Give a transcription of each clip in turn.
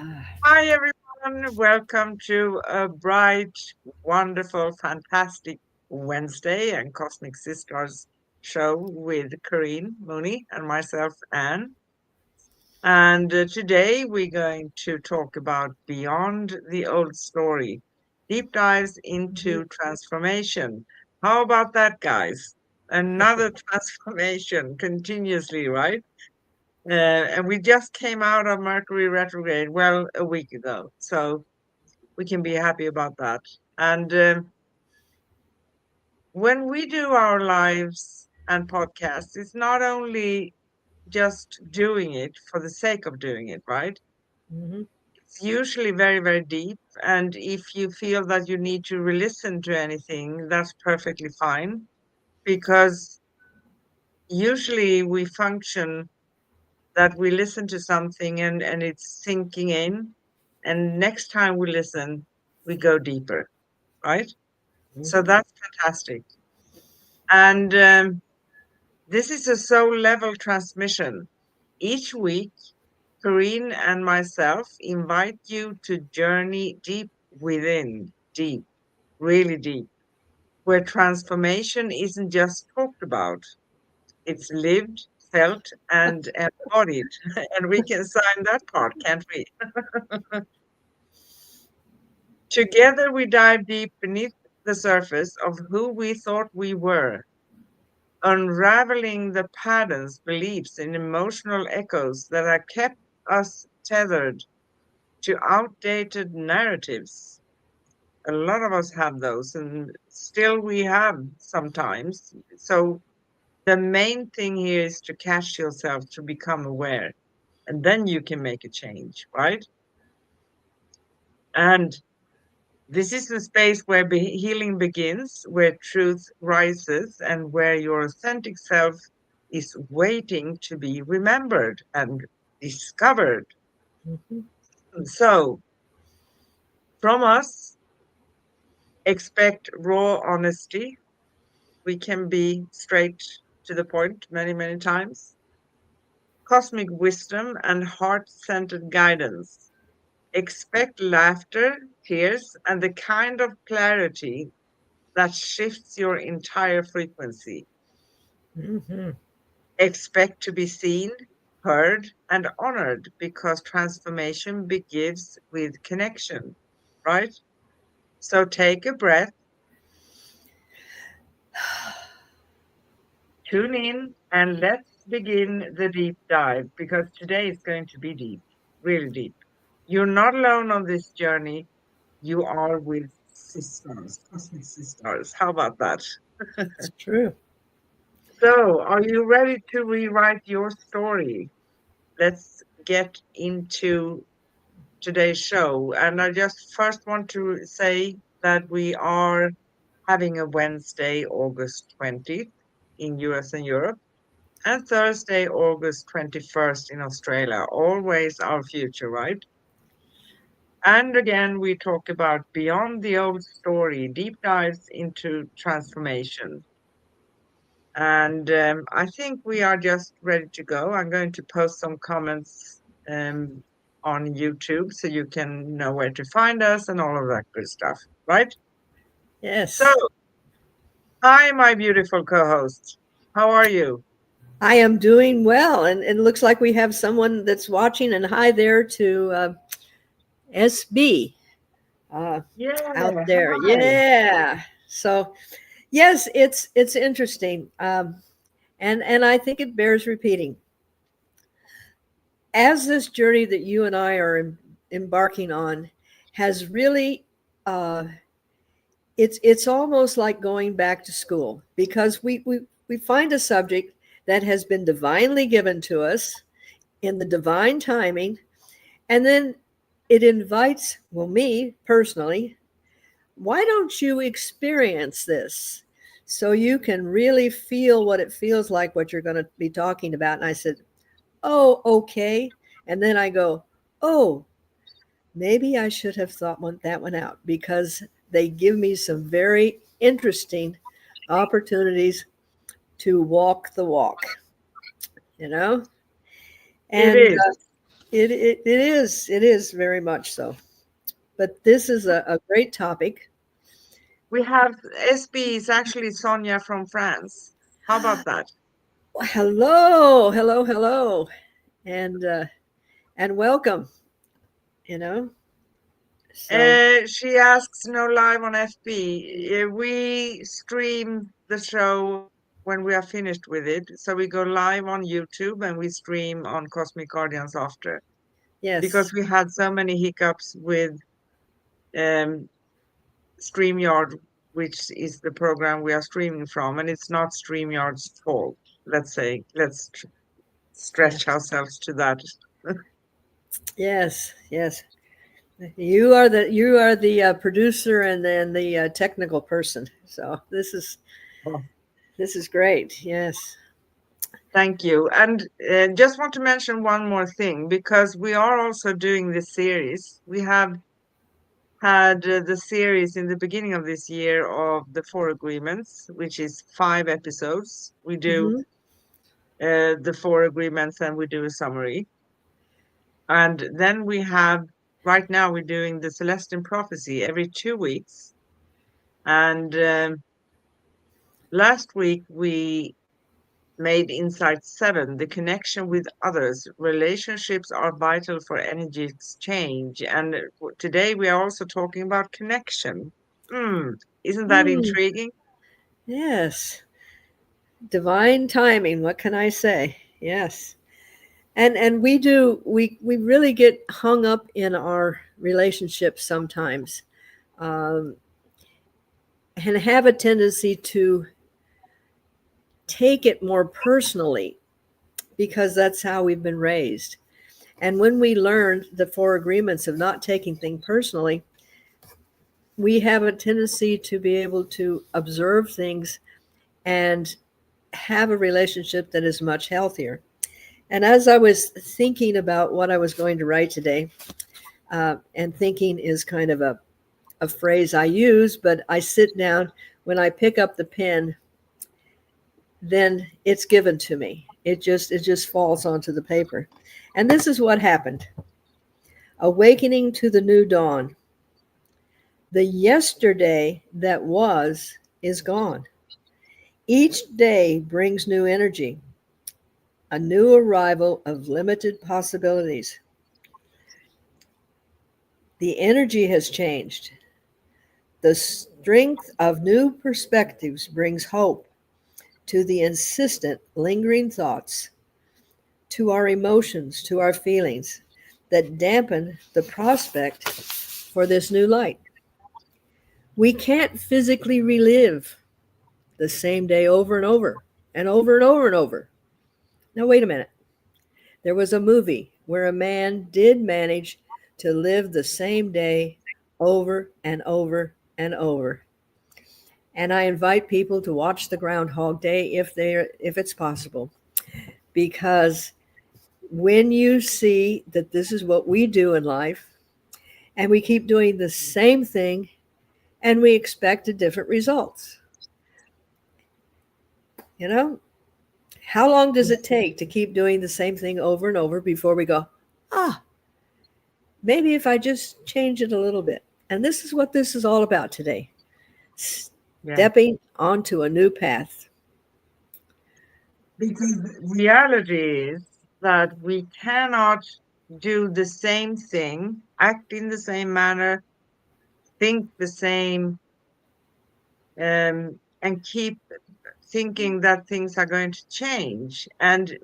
Hi, everyone. Welcome to a bright, wonderful, fantastic Wednesday and Cosmic Sisters show with Karine Mooney and myself, Anne. And today we're going to talk about Beyond the Old Story, deep dives Mhm. into transformation. How about that, guys? Another transformation continuously, right? And we just came out of Mercury retrograde, well, a week ago. So we can be happy about that. And when we do our lives and podcasts, it's not only just doing it for the sake of doing it, right? Mhm. It's usually very, very deep. And if you feel that you need to re listen to anything, that's perfectly fine because usually we function that we listen to something and it's sinking in. And next time we listen, we go deeper, right? So Mhm. that's fantastic. And this is a soul level transmission. Each week, Corrine and myself invite you to journey deep within, deep, really deep, where transformation isn't just talked about, it's lived, felt, and embodied. And we can sign that part, can't we? Together, we dive deep beneath the surface of who we thought we were, unraveling the patterns, beliefs, and emotional echoes that have kept us tethered to outdated narratives. A lot of us have those, and still we have sometimes. So, the main thing here is to catch yourself to become aware, and then you can make a change, right? And this is the space where healing begins, where truth rises, and where your authentic self is waiting to be remembered and discovered. Mhm. So, from us, expect raw honesty. We can be straight to the point many, many times. Cosmic wisdom and heart centered guidance. Expect laughter, tears, and the kind of clarity that shifts your entire frequency. Mhm. Expect to be seen, heard, and honored because transformation begins with connection, right? So take a breath, tune in, and let's begin the deep dive because today is going to be deep, really deep. You're not alone on this journey. You are with sisters, cosmic sisters. How about that? It's true. So, are you ready to rewrite your story? Let's get into today's show. And I just first want to say that we are having a Wednesday, August 20th in US and Europe, and Thursday, August 21st in Australia. Always our future, right? And again, we talk about beyond the old story, deep dives into transformation. And I think we are just ready to go. I'm going to post some comments um, on YouTube so you can know where to find us and all of that good stuff, right? So, Yes. hi, my beautiful co host. How are you? I am doing well. And it looks like we have someone that's watching. And hi there to SB out Yeah, there. hi. Yeah. So, yes, it's interesting. And I think it bears repeating. As this journey that you and I are embarking on has really uh, it's almost like going back to school because we find a subject that has been divinely given to us in the divine timing, and then it invites, well, me personally, why don't you experience this so you can really feel what it feels like, what you're going to be talking about? And I said, oh, okay. And then I go, oh, maybe I should have that one out because they give me some very interesting opportunities to walk the walk, you know? It And is. It is very much so. But this is a great topic. We have SB is actually Sonia from France. How about that? Hello, hello, hello, and welcome. You know, so She asks no live on FB. We stream the show when we are finished with it. So we go live on YouTube and we stream on Cosmic Guardians after. yes, Because we had so many hiccups with um, StreamYard, which is the program we are streaming from, and it's not StreamYard's fault. Let's say, stretch yes, ourselves to that. yes, yes. You are the producer and then the technical person. So Oh, this is great. Yes. thank you. And just want to mention one more thing because we are also doing this series. We have had the series in the beginning of this year of the Four Agreements, which is 5 episodes. We do Mm-hmm. the Four Agreements and we do a summary. And then we have, right now, we're doing the Celestine Prophecy every 2 weeks. And last week we made Insight 7, the connection with others. Relationships are vital for energy exchange. And today we are also talking about connection. Isn't that Mm, intriguing? yes. Divine timing. What can I say? Yes. And we really get hung up in our relationships sometimes, um, and have a tendency to take it more personally because that's how we've been raised. And when we learn the four agreements of not taking things personally, we have a tendency to be able to observe things and have a relationship that is much healthier. And as I was thinking about what I was going to write today, and thinking is kind of a phrase I use, but I sit down when I pick up the pen, then it's given to me. It just falls onto the paper. And this is what happened. Awakening to the new dawn. The yesterday that was is gone. Each day brings new energy, a new arrival of limited possibilities. The energy has changed. The strength of new perspectives brings hope to the insistent, lingering thoughts, to our emotions, to our feelings that dampen the prospect for this new light. We can't physically relive the same day over and over and over and over and over. Now, wait a minute. There was a movie where a man did manage to live the same day over and over and over. And I invite people to watch the Groundhog Day if it's possible, because when you see that this is what we do in life and we keep doing the same thing and we expect a different results, you know, how long does it take to keep doing the same thing over and over before we go, ah, maybe if I just change it a little bit? And this is what this is all about today, Yeah. stepping onto a new path. Because reality is that we cannot do the same thing, act in the same manner, think the same, and keep thinking that things are going to change. And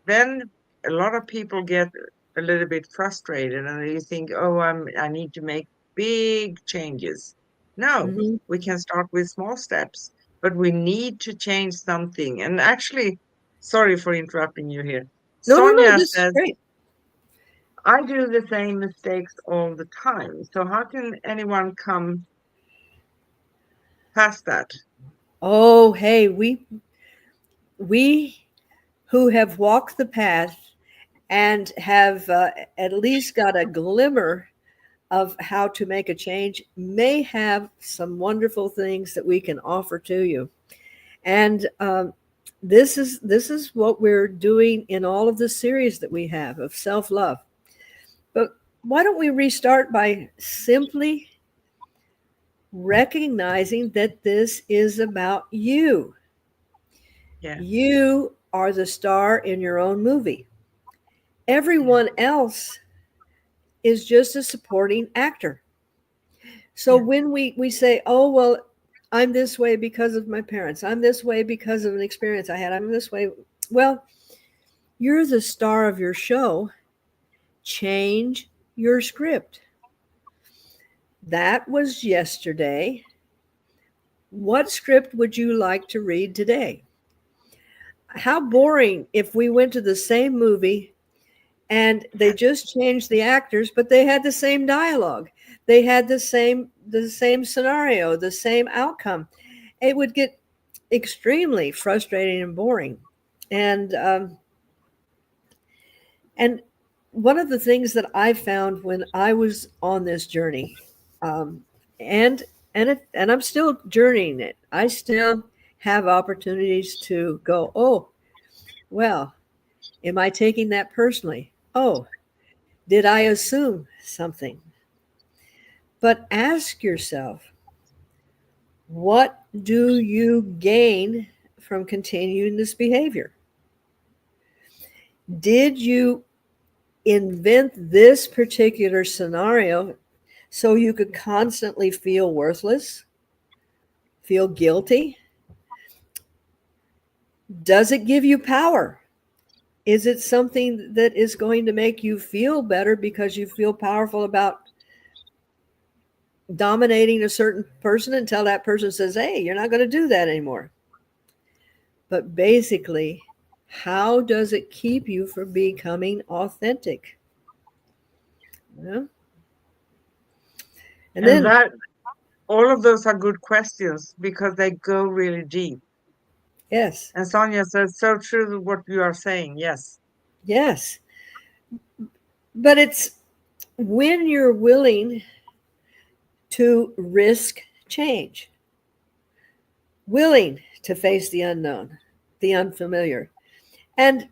then a lot of people get a little bit frustrated and you think, oh, I need to make big changes. No, Hmm. we can start with small steps, but we need to change something. And actually, sorry for interrupting you here. No, no, no, Sonia this is says, great. I do the same mistakes all the time. So how can anyone come past that? Oh, hey, we who have walked the path and have at least got a glimmer of how to make a change may have some wonderful things that we can offer to you. And this is what we're doing in all of the series that we have of self love. why don't we restart by simply recognizing that this is about you? Yeah, You are the star in your own movie. Everyone yeah, else is just a supporting actor. So yeah, when we say, oh, well, I'm this way because of my parents, I'm this way because of an experience I had, I'm this way, well, you're the star of your show. Change your script. That was yesterday. What script would you like to read today? How boring if we went to the same movie and they just changed the actors, but they had the same dialogue. They had the same scenario, the same outcome. It would get extremely frustrating and boring. And and one of the things that I found when I was on this journey, um, and and I'm still journeying it. I still have opportunities to go. Oh, well, am I taking that personally? Oh, did I assume something? But ask yourself, what do you gain from continuing this behavior? Did you invent this particular scenario so you could constantly feel worthless, feel guilty? Does it give you power? Is it something that is going to make you feel better because you feel powerful about dominating a certain person until that person says, hey, you're not going to do that anymore? But basically, how does it keep you from becoming authentic? Yeah. And and then, that all of those are good questions because they go really deep. yes, And Sonia says so true what you are saying. Yes, yes. But it's when you're willing to risk change, willing to face the unknown, the unfamiliar. And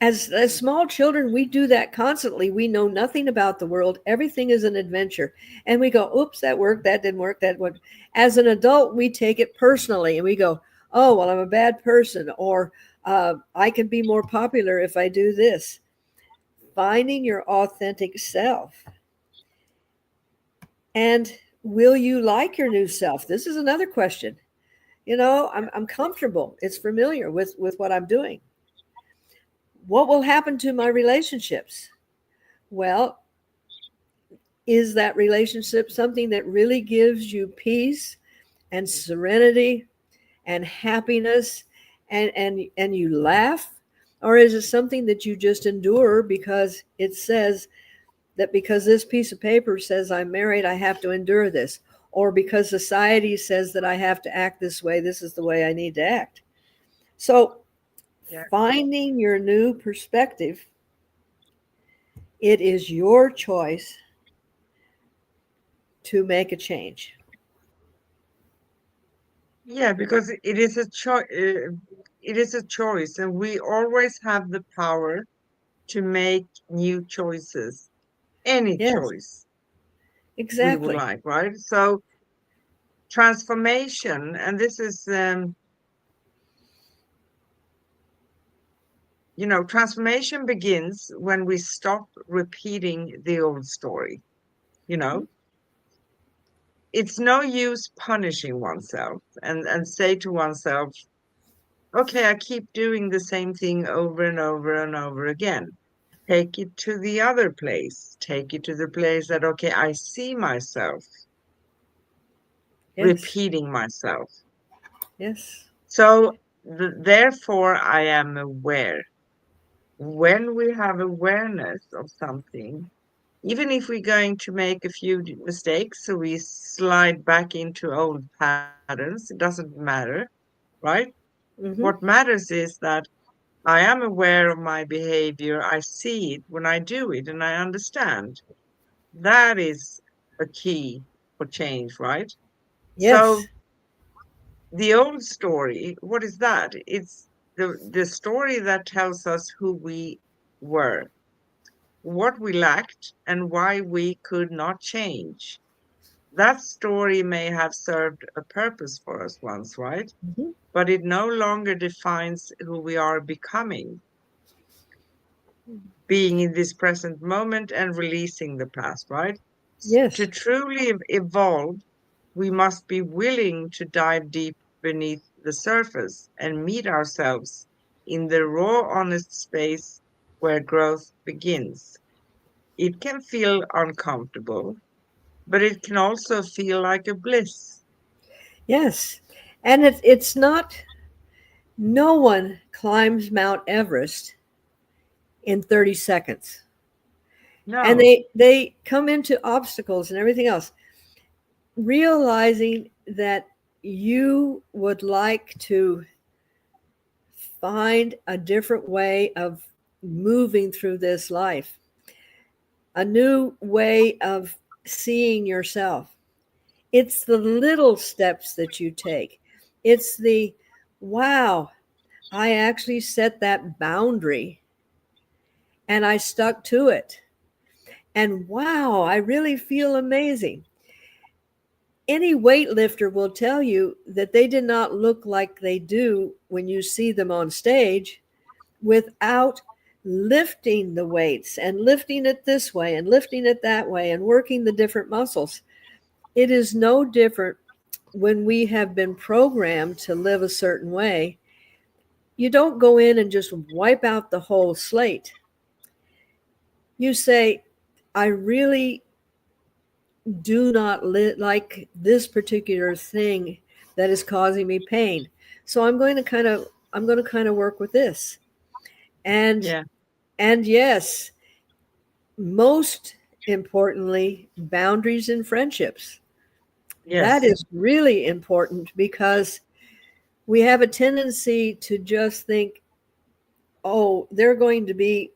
as small children, we do that constantly. We know nothing about the world. Everything is an adventure. And we go, oops, that worked, that didn't work, that worked. As an adult, we take it personally and we go, oh, well, I'm a bad person, or I can be more popular if I do this. Finding your authentic self. And will you like your new self? This is another question. I'm comfortable. It's familiar with what I'm doing. What will happen to my relationships? Well, is that relationship something that really gives you peace and serenity and happiness, and you laugh? Or is it something that you just endure because it says that because this piece of paper says I'm married, I have to endure this? Or because society says that I have to act this way, this is the way I need to act. So, yeah, finding your new perspective, it is your choice to make a change. yeah, because it is a choice. It is a choice, and we always have the power to make new choices. Any Yes, choice we would exactly. like, right? So transformation, and this is, transformation begins when we stop repeating the old story. You Mhm. know, it's no use punishing oneself and say to oneself, okay, I keep doing the same thing over and over and over again. Take it to the other place. Take it to the place that, okay, I see myself Yes, repeating myself. yes, So, therefore, I am aware. When we have awareness of something, even if we're going to make a few mistakes, so we slide back into old patterns, it doesn't matter, right? What hmm, matters is that I am aware of my behavior, I see it when I do it, and I understand. That is a key for change, right? yes, So, the old story, what is that? It's the story that tells us who we were. what we lacked, and why we could not change. That story may have served a purpose for us once, right? Mhm. But it no longer defines who we are becoming, being in this present moment and releasing the past, right? To Yes. truly evolve, we must be willing to dive deep beneath the surface and meet ourselves in the raw, honest space where growth begins. It can feel uncomfortable, but it can also feel like a bliss. Yes. And it's not, no one climbs Mount Everest in 30 seconds. And No, they come into obstacles and everything else, realizing that you would like to find a different way of moving through this life, a new way of seeing yourself. It's the little steps that you take. It's the, wow, I actually set that boundary and I stuck to it. And wow, I really feel amazing. Any weightlifter will tell you that they did not look like they do when you see them on stage without lifting the weights and lifting it this way and lifting it that way and working the different muscles. It is no different when we have been programmed to live a certain way. You don't go in and just wipe out the whole slate. You say, I really do not like this particular thing that is causing me pain. So I'm going to kind of work with this. And yeah, yes, most importantly, boundaries in friendships. That yes, is really important because we have a tendency to just think, oh, they're going to be,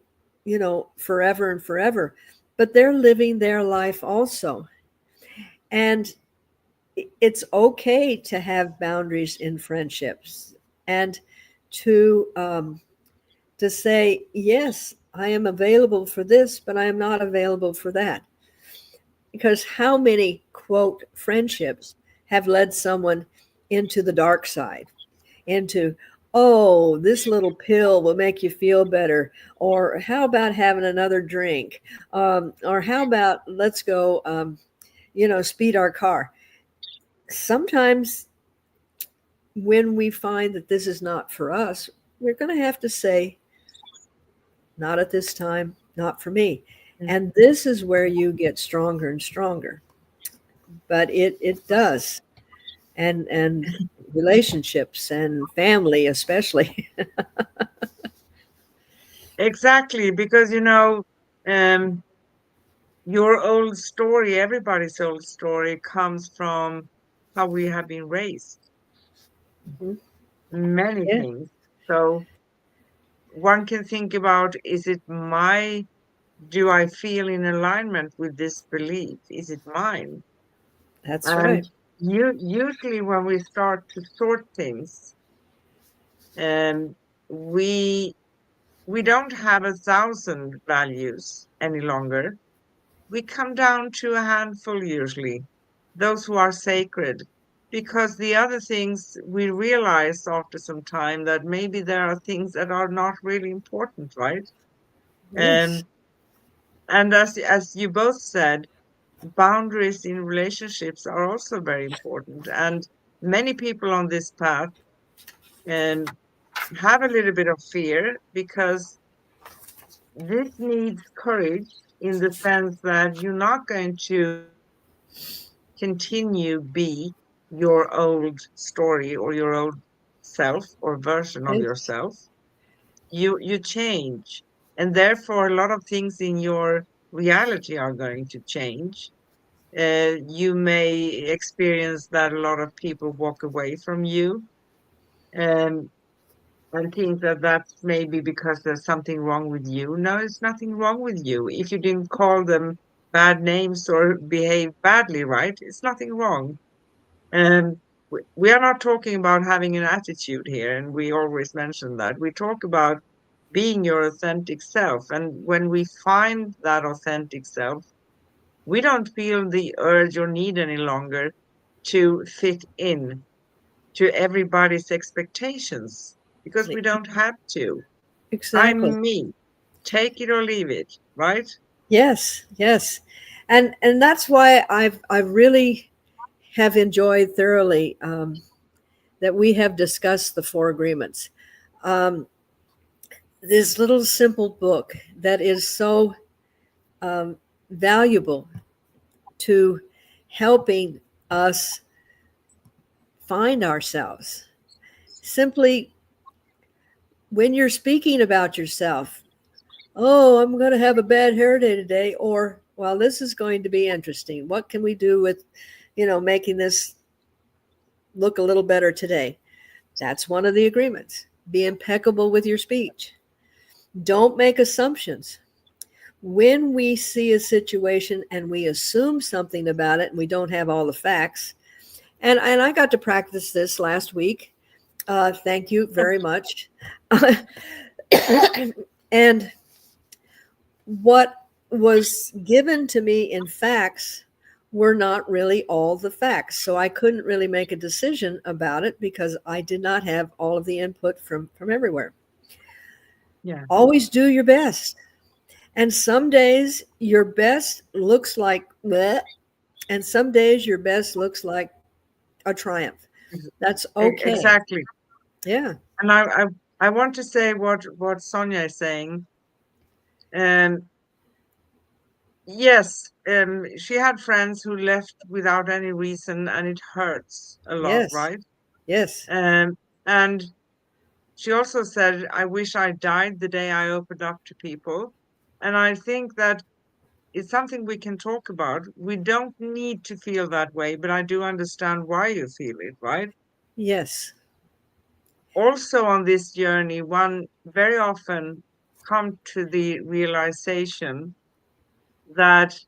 forever and forever. But they're living their life also. And it's okay to have boundaries in friendships and to to say, yes, I am available for this, but I am not available for that. Because how many, quote, friendships have led someone into the dark side, into, oh, this little pill will make you feel better, or how about having another drink, or how about let's go, speed our car. Sometimes when we find that this is not for us, we're going to have to say, not at this time, not for me. mm, And this is where you get stronger and stronger. But it does. And relationships and family especially. exactly. Because, um, your old story, everybody's old story, comes from how we have been raised, Mhm. many Yeah, things. So one can think about, is it my, do I feel in alignment with this belief? Is it mine? that's And right. usually when we start to sort things, um, we we don't have 1,000 values any longer. We come down to a handful usually, those who are sacred, because the other things we realize after some time that maybe there are things that are not really important, right? Yes, Um, and as you both said, boundaries in relationships are also very important. And many people on this path um, have a little bit of fear because this needs courage in the sense that you're not going to continue be your old story or your old self or version of yes, yourself. You change, and therefore a lot of things in your reality are going to change. You may experience that a lot of people walk away from you, um, and think that that's maybe because there's something wrong with you. No, there's nothing wrong with you. If you didn't call them bad names or behave badly, right? It's nothing wrong. And we are not talking about having an attitude here, and we always mention that. We talk about being your authentic self. And when we find that authentic self, we don't feel the urge or need any longer to fit in to everybody's expectations because we don't have to. Exactly. I'm me. Take it or leave it, right? Yes, yes. And that's why I really have enjoyed thoroughly that we have discussed the four agreements. Um, this little simple book that is so um, valuable to helping us find ourselves. Simply, when you're speaking about yourself, oh, I'm going to have a bad hair day today, or, well, this is going to be interesting. What can we do with, making this look a little better today? That's one of the agreements. Be impeccable with your speech. Don't make assumptions. When we see a situation and we assume something about it and we don't have all the facts, and I got to practice this last week. Thank you very much. And what was given to me in facts were not really all the facts. So I couldn't really make a decision about it because I did not have all of the input from everywhere. Yeah, Always do your best. And some days your best looks like bleh, and some days your best looks like a triumph. ex- That's okay. exactly. Yeah. And I want to say what Sonia is saying. Um, yes, she had friends who left without any reason, and it hurts a lot, Yes. right? Yes. And she also said, "I wish I died the day I opened up to people." And I think that it's something we can talk about. We don't need to feel that way, but I do understand why you feel it, right? Yes. Also on this journey, one very often come to the realization that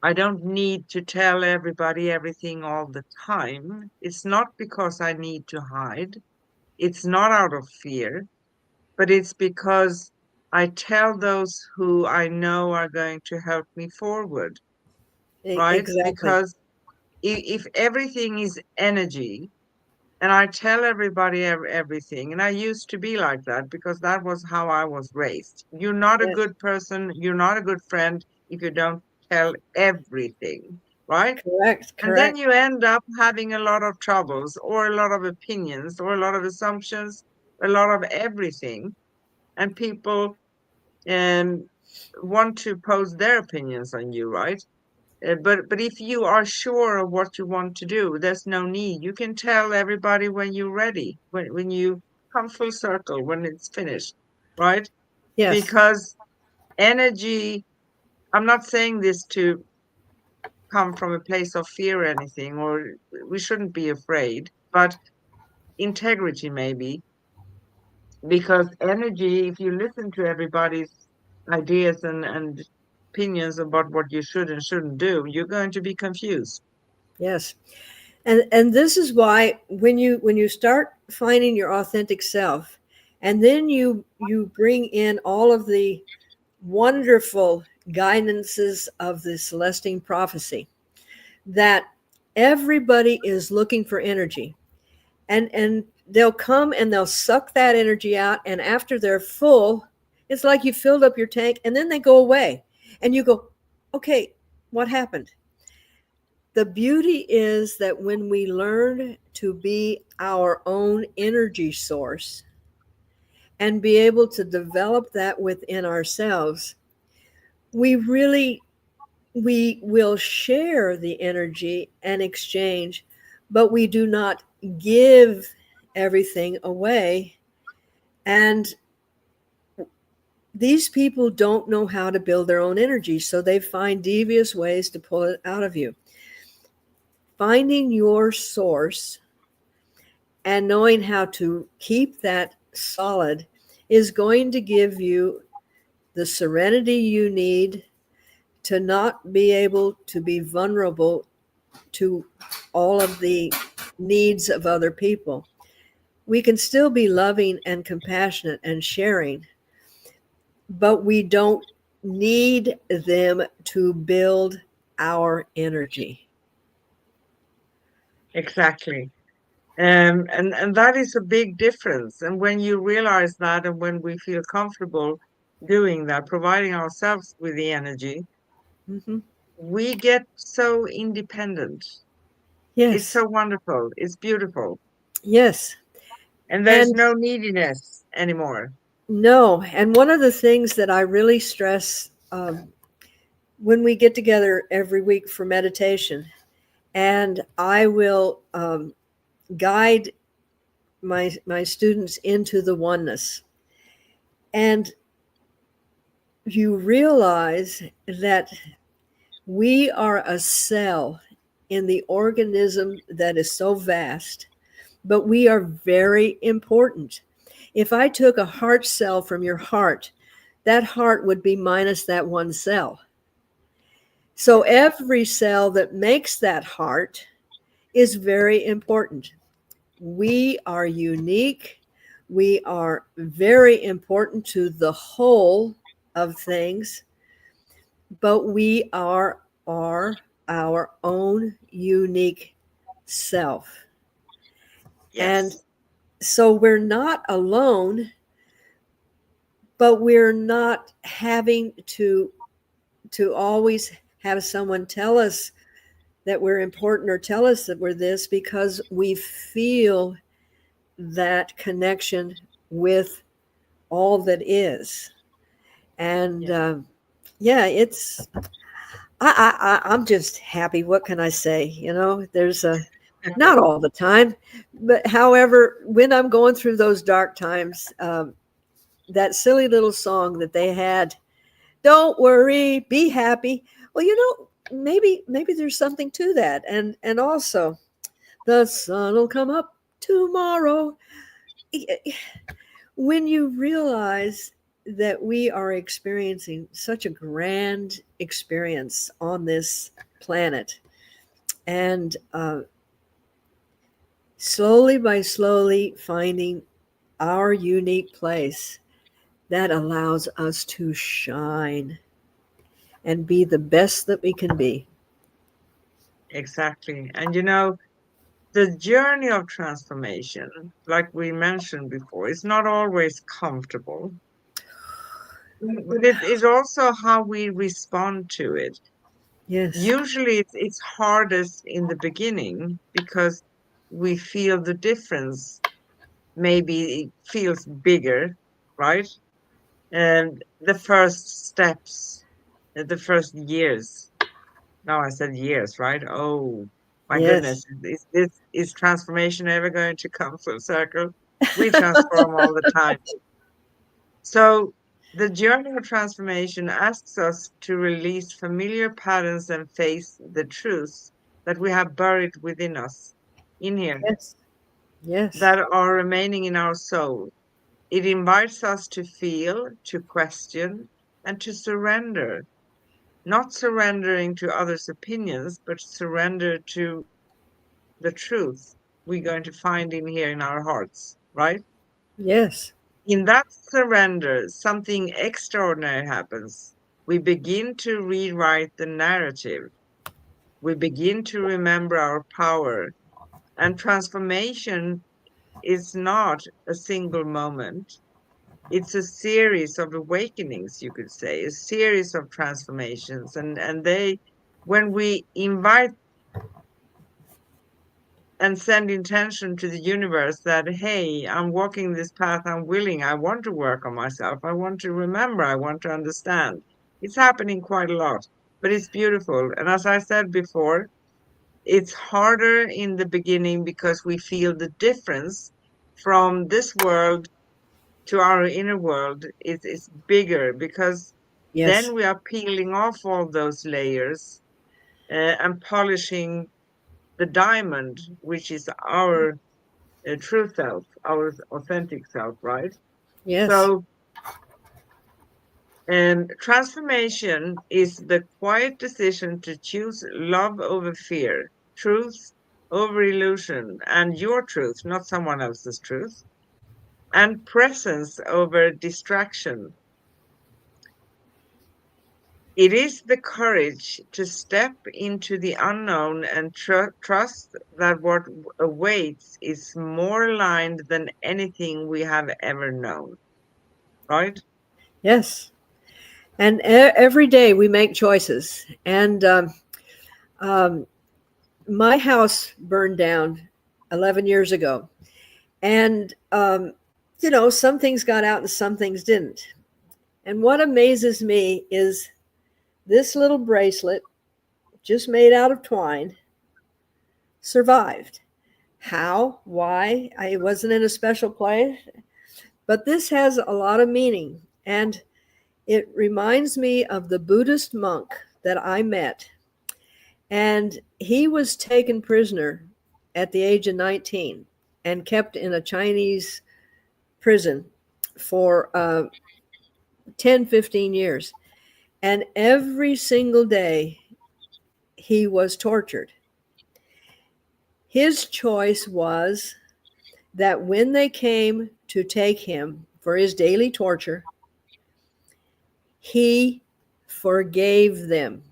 I don't need to tell everybody everything all the time. It's not because I need to hide. It's not out of fear, but it's because I tell those who I know are going to help me forward, right? Exactly. Because if everything is energy, and I tell everybody everything, and I used to be like that because that was how I was raised. You're not a Yes. good person, you're not a good friend if you don't tell everything, right? Correct. And then Correct. you end up having a lot of troubles, or a lot of opinions, or a lot of assumptions, a lot of everything. And people um, want to pose their opinions on you, right? But if you are sure of what you want to do, there's no need. You can tell everybody when you're ready, when you come full circle, when it's finished, right? Yes. Because energy, I'm not saying this to come from a place of fear or anything, or we shouldn't be afraid, but integrity maybe, because energy, if you listen to everybody's ideas and opinions about what you should and shouldn't do, you're going to be confused. Yes. And this is why when you start finding your authentic self, and then you bring in all of the wonderful guidances of the Celestine prophecy, that everybody is looking for energy, and they'll come and they'll suck that energy out, and after they're full, it's like you filled up your tank, and then they go away, and you go, okay, what happened? The beauty is that when we learn to be our own energy source and be able to develop that within ourselves, we really we will share the energy and exchange, but we do not give everything away. And these people don't know how to build their own energy, so they find devious ways to pull it out of you. Finding your source and knowing how to keep that solid is going to give you the serenity you need to not be able to be vulnerable to all of the needs of other people. We can still be loving and compassionate and sharing, but we don't need them to build our energy. Exactly. And that is a big difference. And when you realize that, and when we feel comfortable doing that, providing ourselves with the energy, Hmm. we get so independent. It's Yes, so wonderful. It's beautiful. yes. And there's And no neediness anymore. no, and one of the things that I really stress when we get together every week for meditation, and I will guide my students into the oneness. And you realize that we are a cell in the organism that is so vast, but we are very important. If I took a heart cell from your heart, that heart would be minus that one cell. So Yes. every cell that makes that heart is very important. We are unique. We are very important to the whole of things, but we are our own unique self. And Yes. so we're not alone, but we're not having to always have someone tell us that we're important or tell us that we're this, because we feel that connection with all that is. And Yes. yeah, it's I'm just happy. What can I say? There's a not all the time, but however, when I'm going through those dark times, that silly little song that they had, "Don't worry, be happy." Well, maybe there's something to that, and also the sun will come up tomorrow. When you realize that we are experiencing such a grand experience on this planet, and slowly by slowly finding our unique place that allows us to shine and be the best that we can be. Exactly. And the journey of transformation, like we mentioned before, is not always comfortable, but it is also how we respond to it. Yes, Usually it's hardest in the beginning because we feel the difference. Maybe it feels bigger, right? And the first steps, the first years. Now I said years, right? Oh my goodness, yes, is transformation ever going to come full circle? We transform all the time. So the journey of transformation asks us to release familiar patterns and face the truths that we have buried within us, in here, yes, yes, that are remaining in our soul. It invites us to feel, to question, and to surrender. Not surrendering to others' opinions, but surrender to the truth we're going to find in here in our hearts, right? yes, In that surrender, something extraordinary happens. We begin to rewrite the narrative. We begin to remember our power. And transformation is not a single moment. It's a series of awakenings, you could say, a series of transformations. And when we invite and send intention to the universe that, hey, I'm walking this path, I'm willing, I want to work on myself, I want to remember, I want to understand. It's happening quite a lot, but it's beautiful. And as I said before, it's harder in the beginning because we feel the difference from this world to our inner world is bigger, because yes, then we are peeling off all those layers and polishing the diamond, which is our true self, our authentic self, right? yes, So, transformation is the quiet decision to choose love over fear, truth over illusion and your truth, not someone else's truth, and presence over distraction. It is the courage to step into the unknown and trust that what awaits is more aligned than anything we have ever known, right? Yes. And every day we make choices. And um, my house burned down 11 years ago. And, some things got out and some things didn't. And what amazes me is this little bracelet, just made out of twine, survived. How? Why? I wasn't in a special place. But this has a lot of meaning. And it reminds me of the Buddhist monk that I met. And he was taken prisoner at the age of 19 and kept in a Chinese prison for 10, 15 years. And every single day he was tortured. His choice was that when they came to take him for his daily torture, he forgave them.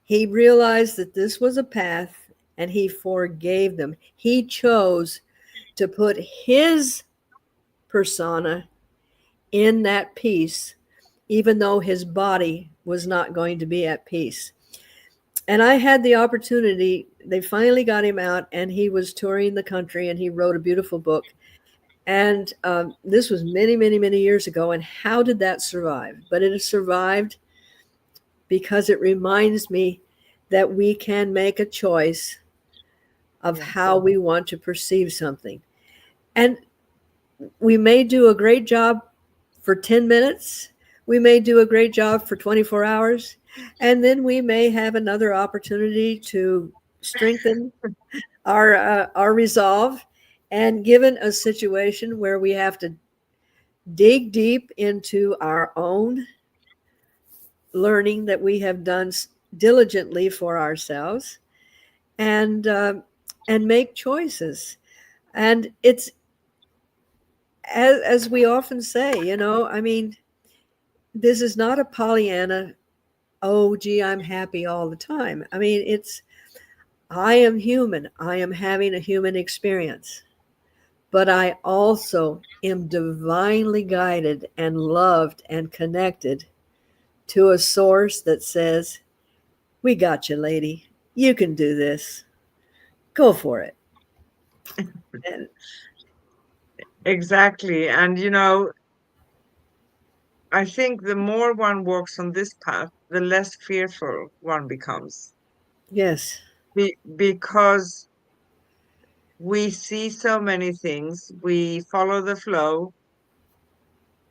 He realized that this was a path and he forgave them. He chose to put his persona in that peace, even though his body was not going to be at peace. And I had the opportunity, they finally got him out and he was touring the country and he wrote a beautiful book. And this was many, many, many years ago. And how did that survive? But it has survived because it reminds me that we can make a choice of Yes. how we want to perceive something. And we may do a great job for 10 minutes. We may do a great job for 24 hours. And then we may have another opportunity to strengthen our resolve. And given a situation where we have to dig deep into our own learning that we have done diligently for ourselves, and make choices. And it's as we often say, I mean, this is not a Pollyanna, oh gee, I'm happy all the time. I mean, it's, I am human, I am having a human experience, but I also am divinely guided and loved and connected to a source that says, we got you, lady, you can do this, go for it. And Exactly. And I think the more one walks on this path, the less fearful one becomes. yes, Because we see so many things, we follow the flow,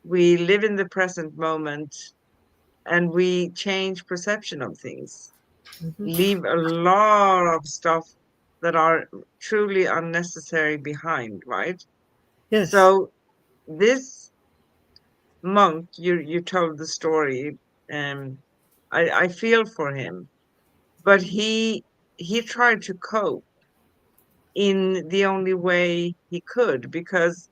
we live in the present moment, and we change perception of things, mhm, leave a lot of stuff that are truly unnecessary behind, right? yes, So this monk, you told the story, um, I feel for him, but he tried to cope in the only way he could because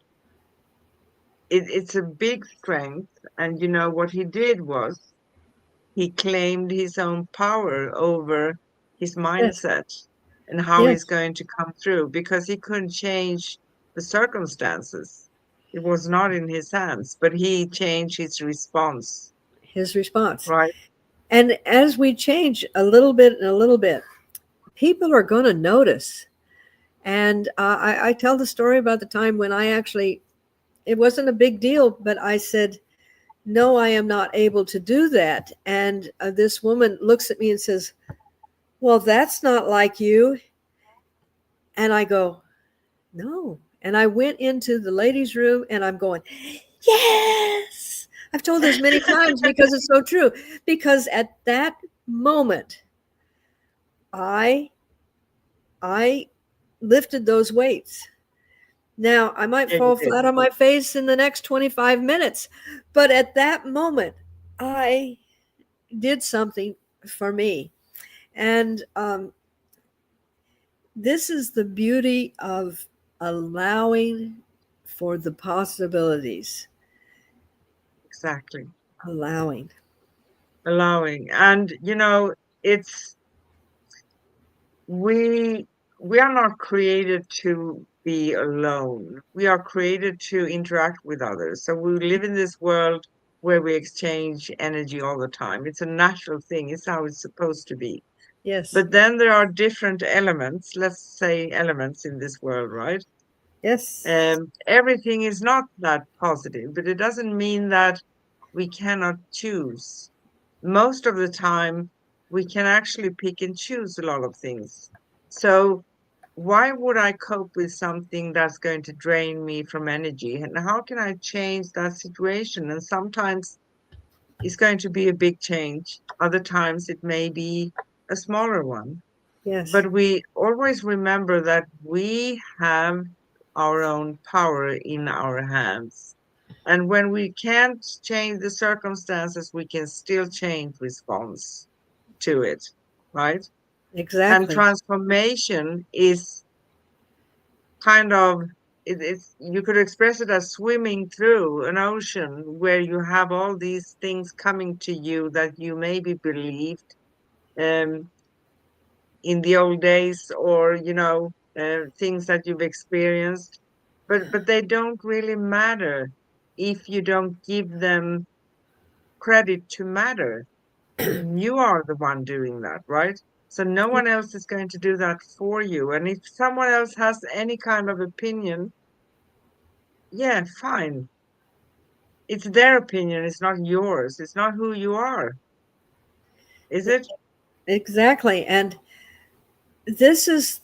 it's a big strength. And what he did was he claimed his own power over his yes, mindset and how he's yes, going to come through because he couldn't change the circumstances. It was not in his hands, but he changed his response, his response. right? And as we change a little bit and a little bit, people are going to notice. And I tell the story about the time when I actually, it wasn't a big deal, but I said, no, I am not able to do that. And this woman looks at me and says, well, that's not like you. And I go, no. And I went into the ladies' room and I'm going, yes. I've told this many times because it's so true. Because at that moment, I I lifted those weights. Now, I might Yeah, you fall did. flat on my face in the next 25 minutes, but at that moment, I did something for me. And this is the beauty of allowing for the possibilities. Exactly. Allowing. Allowing. And it's we we are not created to be alone. We are created to interact with others. So we live in this world where we exchange energy all the time. It's a natural thing. It's how it's supposed to be. Yes. But then there are different elements, let's say elements in this world, right? Yes. Everything is not that positive, but it doesn't mean that we cannot choose. Most of the time, we can actually pick and choose a lot of things. So, why would I cope with something that's going to drain me from energy? And how can I change that situation? And sometimes it's going to be a big change, other times it may be a smaller one. Yes. But we always remember that we have our own power in our hands. And when we can't change the circumstances, we can still change response to it, right? And Exactly. transformation is kind of it's you could express it as swimming through an ocean where you have all these things coming to you that you maybe believed um, in the old days, or things that you've experienced, but they don't really matter if you don't give them credit to matter. You are the one doing that, right? So no one else is going to do that for you. And if someone else has any kind of opinion, yeah, fine. It's their opinion, it's not yours. It's not who you are, is it? Exactly. And this is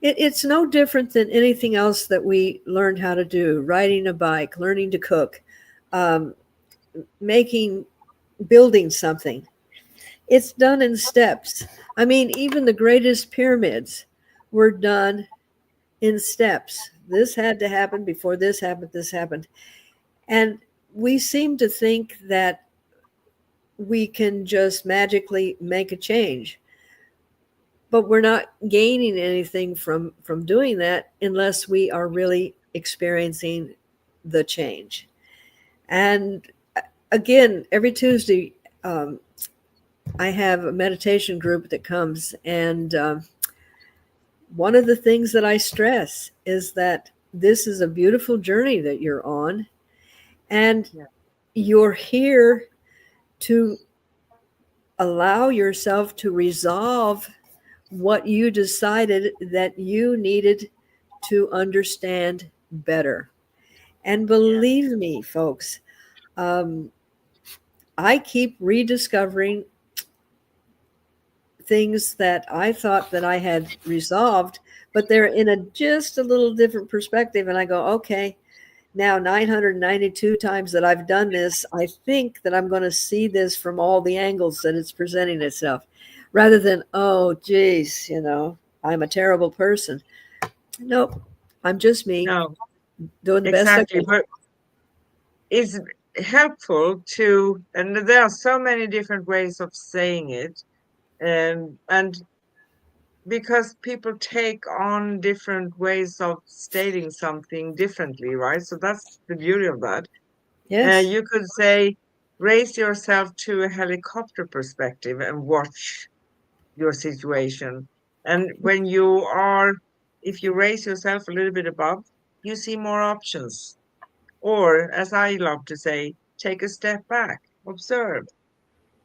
it's no different than anything else that we learned how to do: riding a bike, learning to cook, um, making, building something. It's done in steps. I mean, even the greatest pyramids were done in steps. This had to happen before this happened, this happened. And we seem to think that we can just magically make a change, but we're not gaining anything from doing that unless we are really experiencing the change. And again, every Tuesday, um, I have a meditation group that comes, and one of the things that I stress is that this is a beautiful journey that you're on, and Yeah. you're here to allow yourself to resolve what you decided that you needed to understand better. And Yeah. believe me, folks, um, I keep rediscovering things that I thought that I had resolved, but they're in a just a little different perspective. And I go, okay, now 992 times that I've done this, I think that I'm going to see this from all the angles that it's presenting itself, rather than, oh, geez, I'm a terrible person. Nope, I'm just me No, doing the best I exactly. can. But it's helpful to, and there are so many different ways of saying it, and because people take on different ways of stating something differently, right? So that's the beauty of that. Yes, You could say, raise yourself to a helicopter perspective and watch your situation. And when you are, if you raise yourself a little bit above, you see more options. Or, as I love to say, take a step back, observe.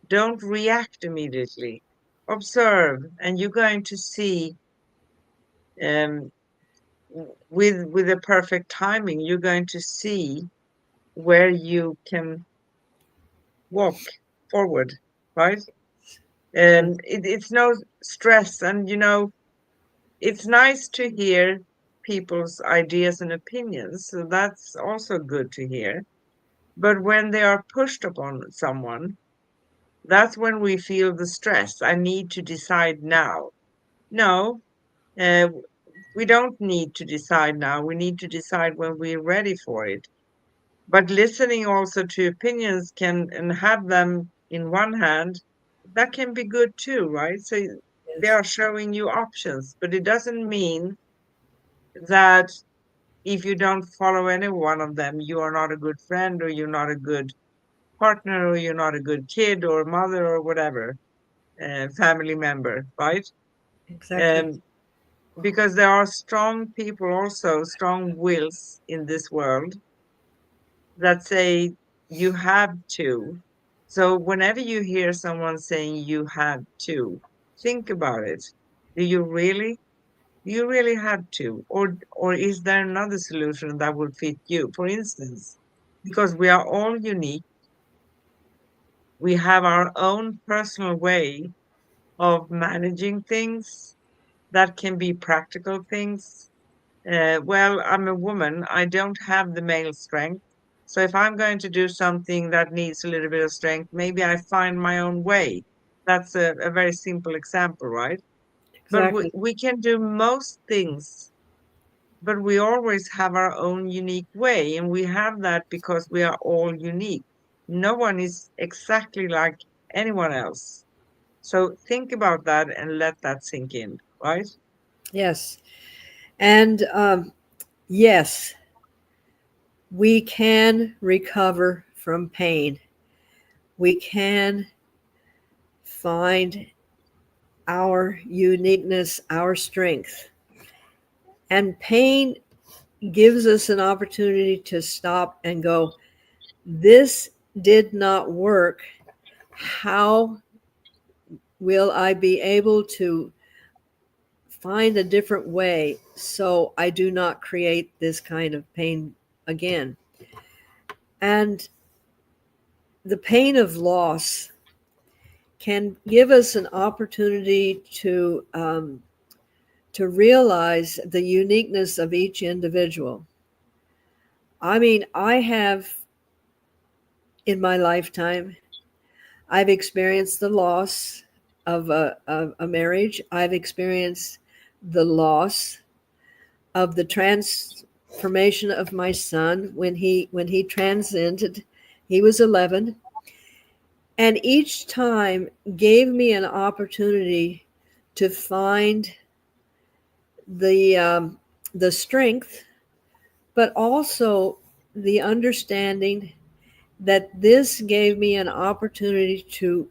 Don't react immediately. Observe, and you're going to see, um, with the perfect timing, you're going to see where you can walk forward, right? yes, It's no stress, and it's nice to hear people's ideas and opinions. So that's also good to hear. But when they are pushed upon someone, that's when we feel the stress. I need to decide now. No, uh, we don't need to decide now. We need to decide when we're ready for it. But listening also to opinions can and have them in one hand, that can be good too, right? So they Yes, are showing you options, but it doesn't mean that if you don't follow any one of them, you are not a good friend, or you're not a good partner, or you're not a good kid or mother or whatever, family member, right? exactly. Um, because there are strong people also, strong wills in this world that say you have to. So whenever you hear someone saying you have to, think about it. Do you really? Do you really have to? Or is there another solution that will fit you? For instance, because we are all unique, we have our own personal way of managing things that can be practical things. Well, I'm a woman. I don't have the male strength. So if I'm going to do something that needs a little bit of strength, maybe I find my own way. That's a very simple example, right? But Exactly. we can do most things, but we always have our own unique way. And we have that because we are all unique. No one is exactly like anyone else. So think about that and let that sink in, right? Yes. And yes, we can recover from pain. We can find our uniqueness, our strength. And pain gives us an opportunity to stop and go, this did not work. How will I be able to find a different way so I do not create this kind of pain again? And the pain of loss can give us an opportunity to realize the uniqueness of each individual. I mean, I have in my lifetime, I've experienced the loss of a marriage. I've experienced the loss of the transformation of my son when he transcended. He was 11, and each time gave me an opportunity to find the um, the strength, but also the understanding that this gave me an opportunity to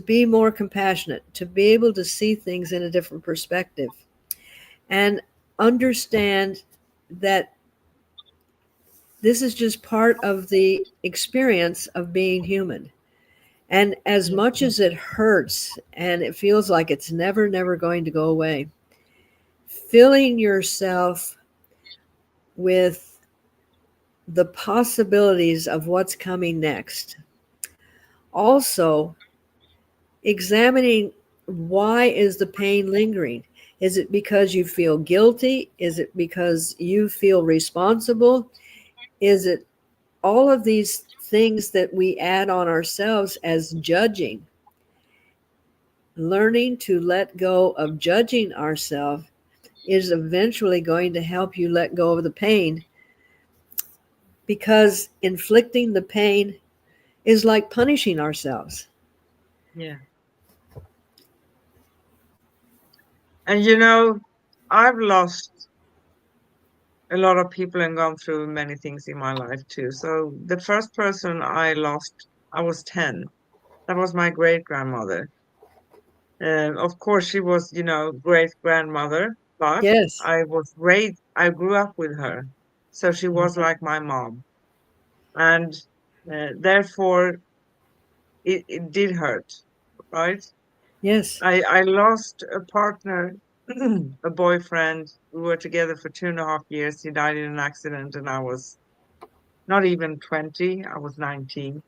be more compassionate, to be able to see things in a different perspective, and understand that this is just part of the experience of being human. And as Yeah. much as it hurts and it feels like it's never, never going to go away, filling yourself with the possibilities of what's coming next. Also, examining why is the pain lingering? Is it because you feel guilty? Is it because you feel responsible? Is it all of these things that we add on ourselves as judging? Learning to let go of judging ourselves is eventually going to help you let go of the pain, because inflicting the pain is like punishing ourselves. Yeah. And you know, I've lost a lot of people and gone through many things in my life too. So the first person I lost, I was 10. That was my great grandmother. Of course, she was, great grandmother, but Yes, I grew up with her. So she was like my mom. And therefore, it did hurt, right? yes, I lost a partner, a boyfriend. We were together for 2.5 years. He died in an accident, and I was not even 20, I was 19.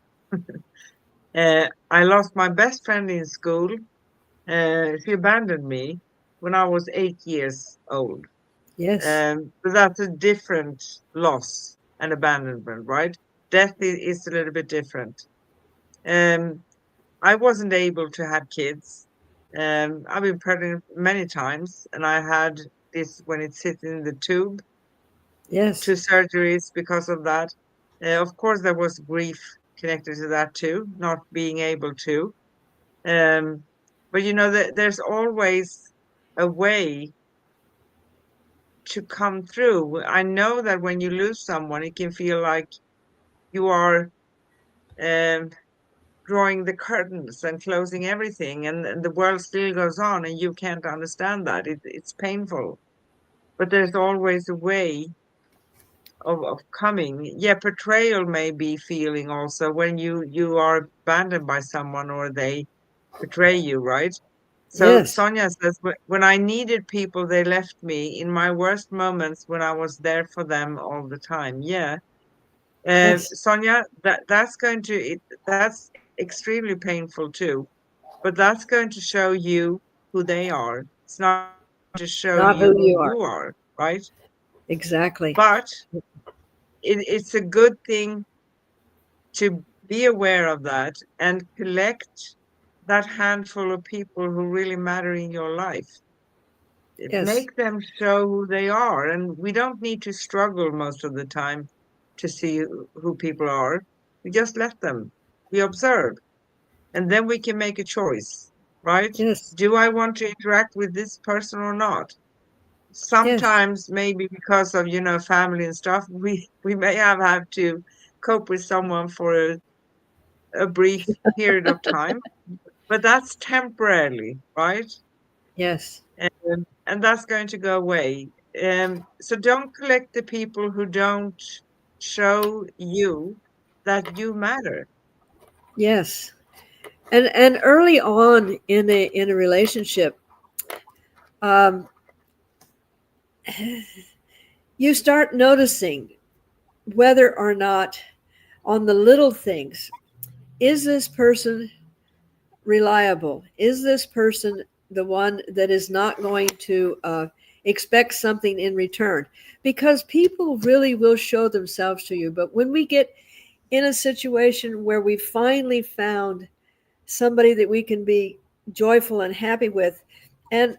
I lost my best friend in school. She abandoned me when I was 8 years old. yes, But that's a different loss and abandonment, right? Death is a little bit different. Um, I wasn't able to have kids. I've been pregnant many times, and I had this when it sits in the tube, two yes, surgeries because of that. Of course, there was grief connected to that too, not being able to. Um, But there's always a way to come through. I know that when you lose someone, it can feel like you are um, drawing the curtains and closing everything, and the world still goes on, and you can't understand that. It's painful, but there's always a way of coming. Yeah, betrayal may be feeling also when you are abandoned by someone or they betray you, right? So Yes, Sonia says, When I needed people, they left me in my worst moments when I was there for them all the time." Yeah. yes, Sonia, that's extremely painful too, but that's going to show you who they are. It's not going to show you not who who you you are. are, right? Exactly. But it's a good thing to be aware of that and collect that handful of people who really matter in your life. Yes, Make them show who they are. And we don't need to struggle most of the time to see who people are. We just let them. We observe. And then we can make a choice, right? yes, Do I want to interact with this person or not? yes, Sometimes, maybe because of, family and stuff, we may have to cope with someone for a brief period of time, but that's temporarily, right? yes, And that's going to go away. So don't collect the people who don't show you that you matter. yes. And early on in a relationship, um, you start noticing whether or not on the little things, is this person reliable? Is this person the one that is not going to expect something in return? Because people really will show themselves to you. But when we get in a situation where we finally found somebody that we can be joyful and happy with, and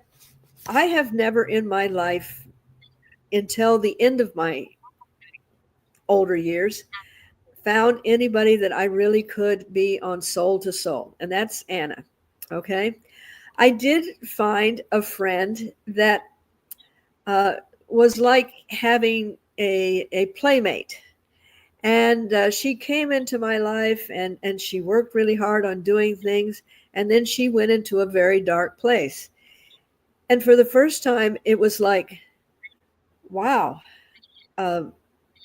I have never in my life, until the end of my older years, found anybody that I really could be on soul to soul, and that's Anna. Okay. I did find a friend that uh, was like having a playmate. And she came into my life and she worked really hard on doing things. And then she went into a very dark place. And for the first time, it was like, wow, uh,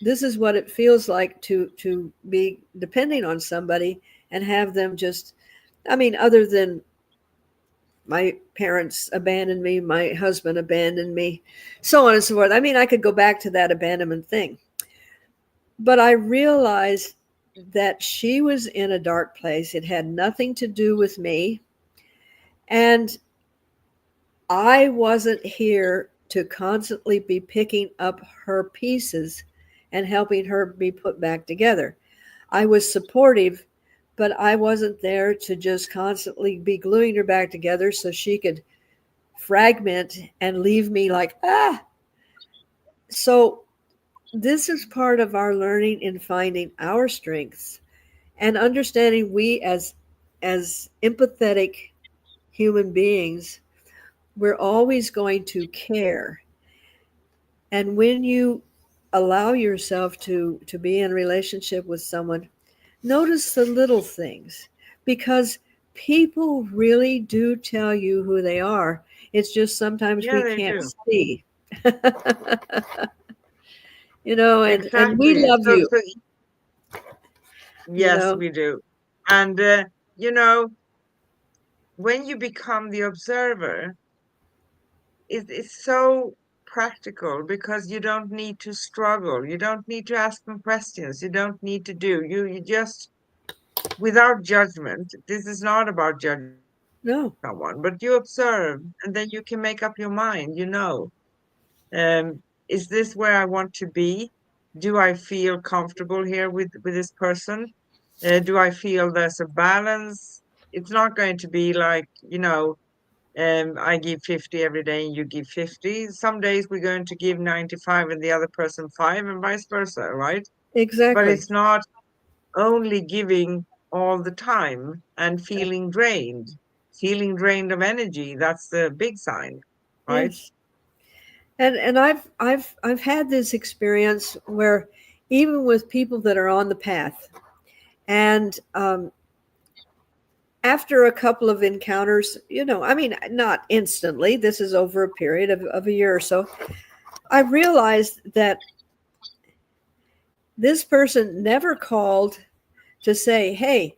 this is what it feels like to be depending on somebody and have them just, I mean, other than my parents abandoned me, my husband abandoned me, so on and so forth. I mean, I could go back to that abandonment thing. But I realized that she was in a dark place. It had nothing to do with me. And I wasn't here to constantly be picking up her pieces and helping her be put back together. I was supportive, but I wasn't there to just constantly be gluing her back together so she could fragment and leave me like, ah. So, this is part of our learning in finding our strengths and understanding we as empathetic human beings, we're always going to care. And when you allow yourself to be in a relationship with someone, notice the little things, because people really do tell you who they are. It's just sometimes Yeah, we they can't do. see. And we Exactly. love you, you Yes, know. we do. And, you know, when you become the observer, it's so practical because you don't need to struggle. You don't need to ask them questions. You don't need to do. You just, without judgment, this is not about judging No, someone, but you observe and then you can make up your mind, is this where I want to be? Do I feel comfortable here with this person? Do I feel there's a balance? It's not going to be like, I give 50 every day and you give 50. Some days we're going to give 95 and the other person 5 and vice versa, right? But exactly. it's not only giving all the time and feeling drained. feeling drained of energy, that's the big sign, right? Yes. And I've had this experience where even with people that are on the path, and after a couple of encounters, I mean, not instantly, this is over a period of a year or so, I realized that this person never called to say, hey,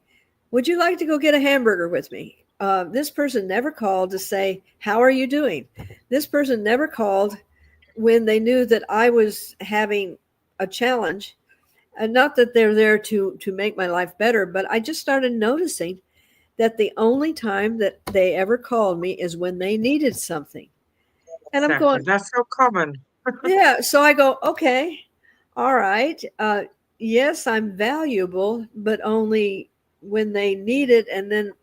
would you like to go get a hamburger with me? This person never called to say, how are you doing? This person never called when they knew that I was having a challenge. And not that they're there to make my life better, but I just started noticing that the only time that they ever called me is when they needed something. And I'm Exactly. going, That's so common. yeah. So I go, okay, all right. Yes, I'm valuable, but only when they need it. And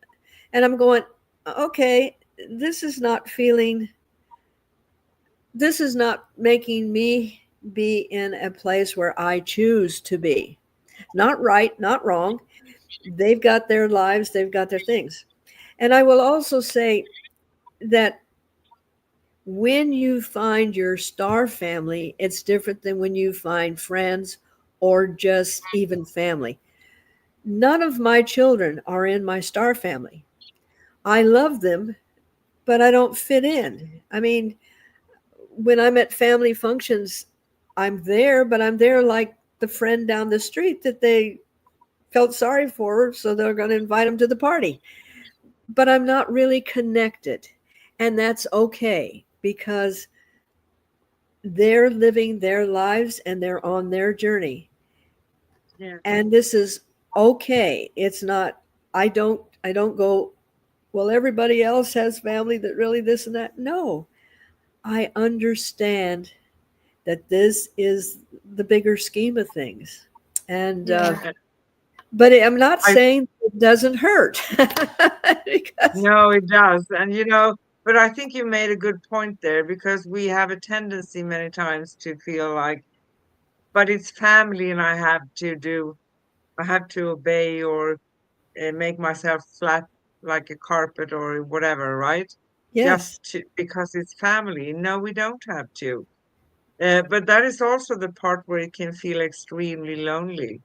I'm going, okay, this is not feeling, this is not making me be in a place where I choose to be. Not right, not wrong. They've got their lives, they've got their things. And I will also say that when you find your star family, it's different than when you find friends or just even family. None of my children are in my star family. I love them, but I don't fit in. I mean, when I'm at family functions, I'm there, but I'm there like the friend down the street that they felt sorry for, so they're going to invite them to the party. But I'm not really connected. And that's okay because they're living their lives and they're on their journey. Yeah. And this is okay. It's not, I don't go, well, everybody else has family that really this and that. No, I understand that this is the bigger scheme of things. And, Yeah. but I'm not I saying it doesn't hurt because, know it does. And but I think you made a good point there because we have a tendency many times to feel like, but it's family and I have to obey or make myself flat like a carpet or whatever, right? yes, Because it's family. No, we don't have to. But that is also the part where it can feel extremely lonely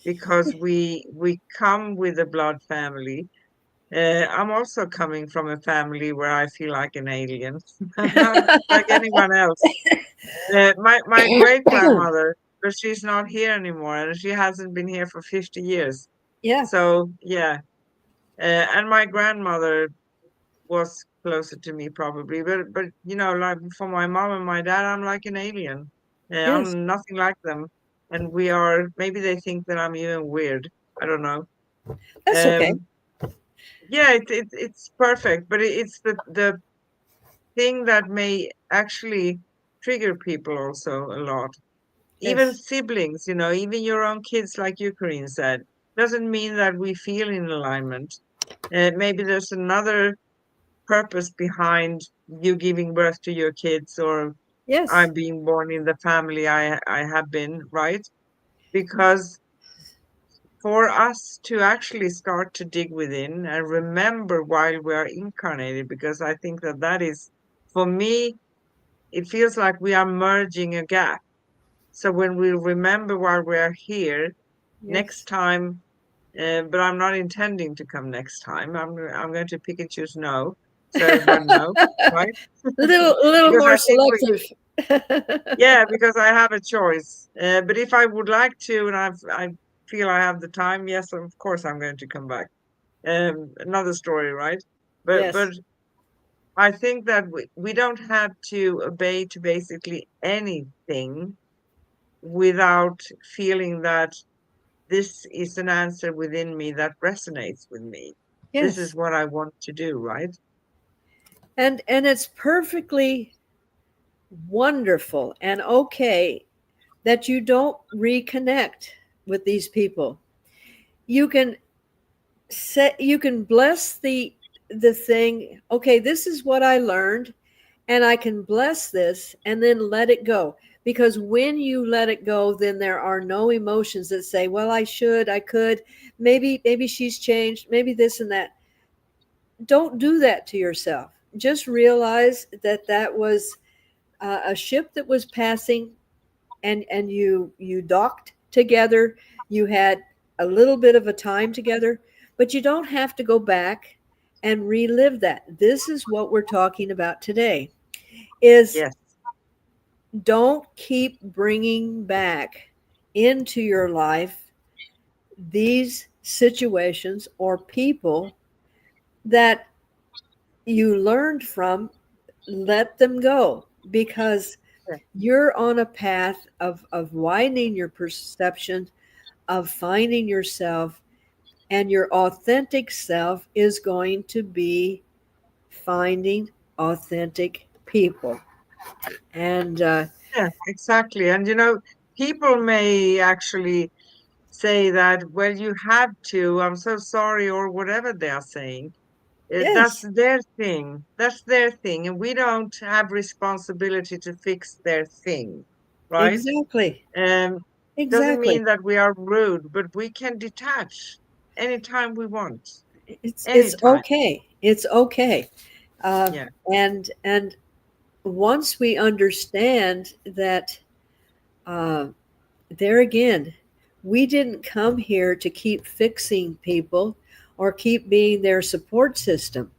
because we come with a blood family. I'm also coming from a family where I feel like an alien. I'm not like anyone else. My great grandmother, but she's not here anymore, and she hasn't been here for 50 years. yeah, So yeah, and my grandmother was closer to me probably, but like for my mom and my dad, I'm like an alien. yes, I'm nothing like them, and we are. Maybe they think that I'm even weird. I don't know. that's okay. Um, yeah, it's perfect, but it's the thing that may actually trigger people also a lot. Even Yes, siblings, even your own kids, like you, Corinne said, doesn't mean that we feel in alignment. Maybe there's another purpose behind you giving birth to your kids, or yes, I'm being born in the family I have been, right? Because for us to actually start to dig within and remember while we are incarnated, because I think that that is, for me, it feels like we are merging a gap. So when we remember while we are here, next yes. time, but I'm not intending to come next time. I'm going to pick and choose no, so everybody know, right? A little Because more I think selective. yeah, because I have a choice. But if I would like to, and I feel I have the time, yes, of course I'm going to come back. Another story, right? But Yes, I think that we don't have to obey to basically anything without feeling that this is an answer within me that resonates with me. This is yes. what I want to do, right? And it's perfectly wonderful and okay that you don't reconnect with these people. You can you can bless the thing. Okay, this is what I learned and I can bless this and then let it go. Because when you let it go, then there are no emotions that say, well, I should, I could, maybe she's changed, maybe this and that. don't do that to yourself. Just realize that that was a ship that was passing, and you docked together. You had a little bit of a time together, but you don't have to go back and relive that. This is what we're talking about today, is Yes. don't keep bringing back into your life these situations or people that you learned from. Let them go, because Yes. you're on a path of widening your perception, of finding yourself, and your authentic self is going to be finding authentic people. And Yes, exactly. And people may actually say that, well, you have to, I'm so sorry, or whatever they are saying. That's yes, their thing. That's their thing. And we don't have responsibility to fix their thing, right? exactly, Um, doesn't exactly. mean that we are rude, but we can detach anytime we want. It's Anytime. okay. It's okay. Uh, Yeah. and once we understand that, uh, there again, we didn't come here to keep fixing people or keep being their support system.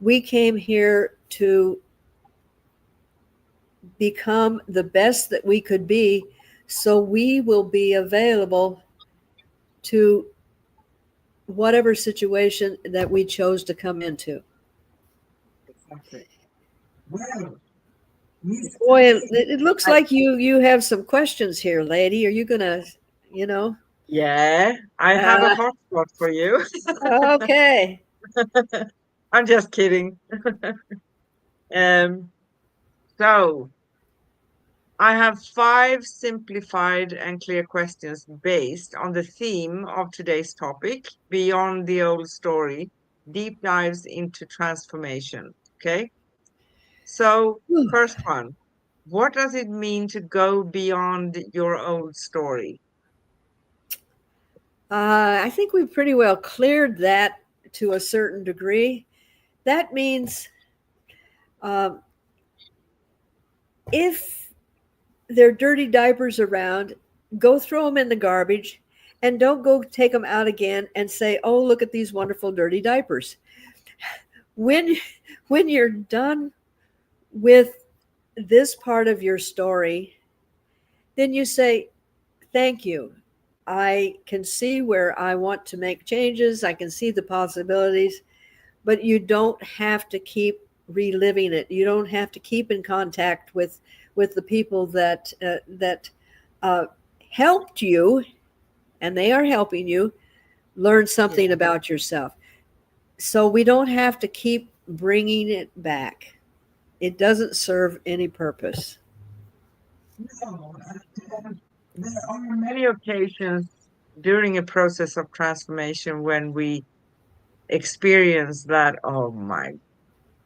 We came here to become the best that we could be, so we will be available to whatever situation that we chose to come into. Exactly. Well, Miss Boy, Ashley, it looks I, like you have some questions here, lady. Are you gonna, you know? yeah, I have a Uh, hot spot for you. okay. I'm just kidding. Um, so I have five simplified and clear questions based on the theme of today's topic, Beyond the Old Story, deep dives into transformation. Okay. So, Whew. first one, what does it mean to go beyond your old story? I think we've pretty well cleared that to a certain degree. That means, um, if there are dirty diapers around, go throw them in the garbage, and don't go take them out again and say, "Oh, look at these wonderful dirty diapers." When when you're done with this part of your story, then you say, "Thank you. I can see where I want to make changes. I can see the possibilities." But you don't have to keep reliving it. You don't have to keep in contact with the people that uh, helped you, and they are helping you learn something Yeah. about yourself. So we don't have to keep bringing it back. It doesn't serve any purpose. No, there are many occasions during a process of transformation when we experience that, oh my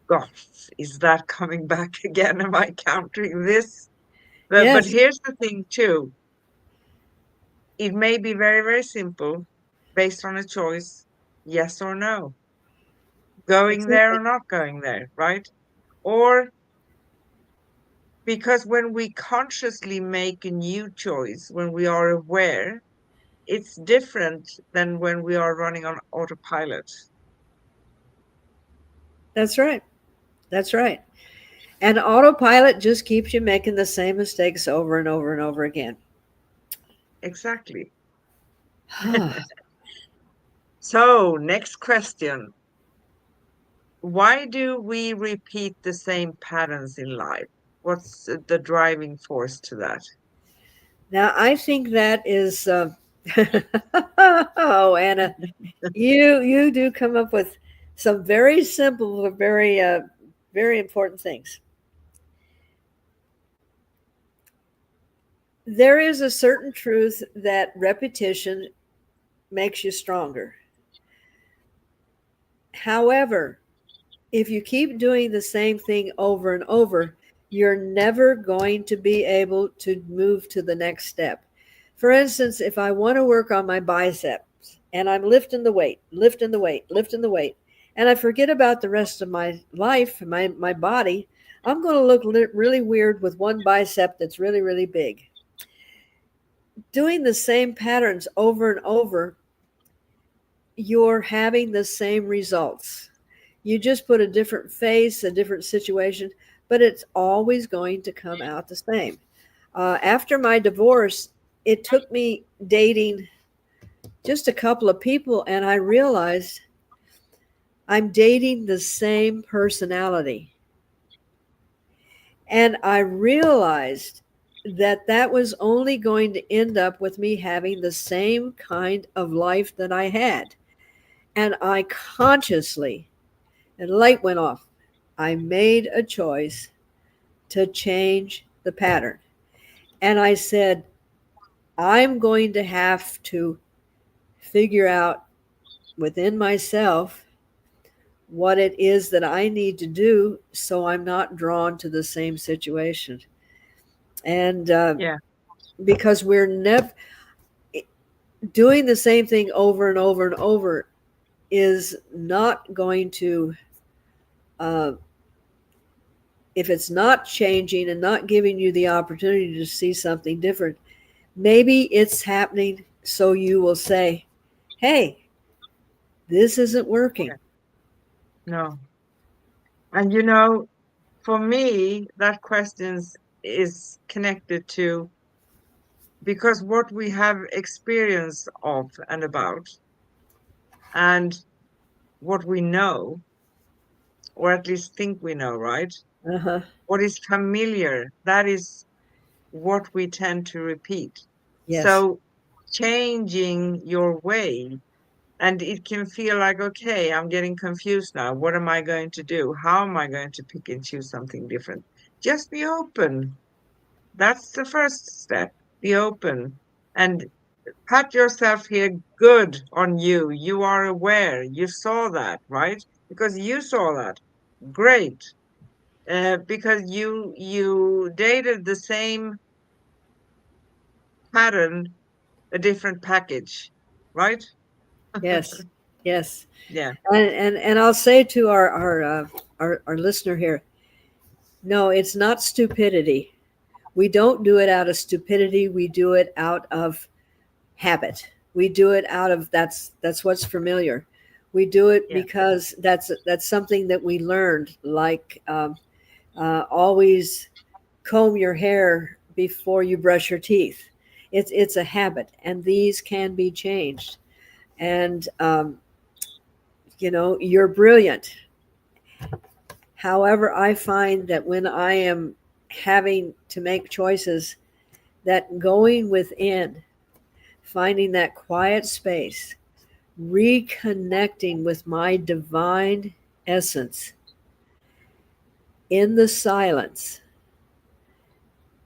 gosh, is that coming back again? Am I countering this? But Yes, here's the thing too. It may be very, very simple based on a choice, yes or no, going there or exactly. not going there, right? Or because when we consciously make a new choice, when we are aware, it's different than when we are running on autopilot. That's right. That's right. And autopilot just keeps you making the same mistakes over and over and over again. Exactly. So, next question. Why do we repeat the same patterns in life? What's the driving force to that? Now, I think that is, oh, Anna, you do come up with some very simple but very important things. There is a certain truth that repetition makes you stronger. However, if you keep doing the same thing over and over, you're never going to be able to move to the next step. For instance, if I want to work on my biceps and I'm lifting the weight, lifting the weight, lifting the weight, and I forget about the rest of my life, my body, I'm going to look really weird with one bicep that's really, really big. Doing the same patterns over and over, you're having the same results. You just put a different face, a different situation, but it's always going to come out the same. After my divorce, it took me dating just a couple of people, and I realized I'm dating the same personality. And I realized that that was only going to end up with me having the same kind of life that I had. And I consciously, and the light went off, I made a choice to change the pattern. And I said, I'm going to have to figure out within myself what it is that I need to do so I'm not drawn to the same situation. And Yeah, because we're never doing the same thing over and over and over is not going to, uh, if it's not changing and not giving you the opportunity to see something different, maybe it's happening so you will say, hey, this isn't working. yeah, no. And you know, for me, that question is connected to because what we have experience of and about, and what we know, or at least think we know, right? Uh-huh. What is familiar, that is what we tend to repeat. Yes. So changing your way, and it can feel like, okay, I'm getting confused now. What am I going to do? How am I going to pick and choose something different? Just be open. That's the first step. Be open and pat yourself here good on you. You are aware. You saw that, right? Because you saw that. Great. Because you dated the same pattern, a different package, right? Yes. Yes. Yeah, And I'll say to our listener here, no, it's not stupidity. We don't do it out of stupidity. We do it out of habit. We do it out of that's what's familiar. We do it yeah, because that's something that we learned. Like always comb your hair before you brush your teeth. It's a habit, and these can be changed. And you're brilliant. However, I find that when I am having to make choices, that going within, finding that quiet space, reconnecting with my divine essence in the silence,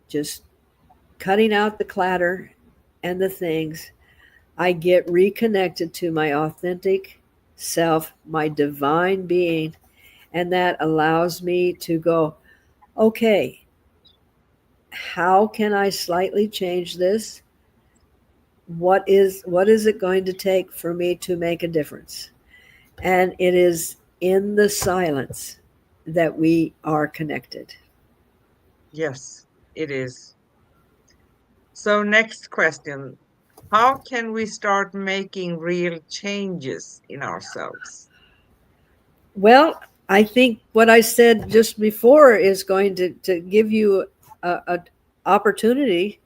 just cutting out the clatter and the things, I get reconnected to my authentic self, my divine being, and that allows me to go, okay, how can I slightly change this? What is it going to take for me to make a difference? And it is in the silence that we are connected. yes, it is. So, next question. How can we start making real changes in ourselves? Well, I think what I said just before is going to give you a opportunity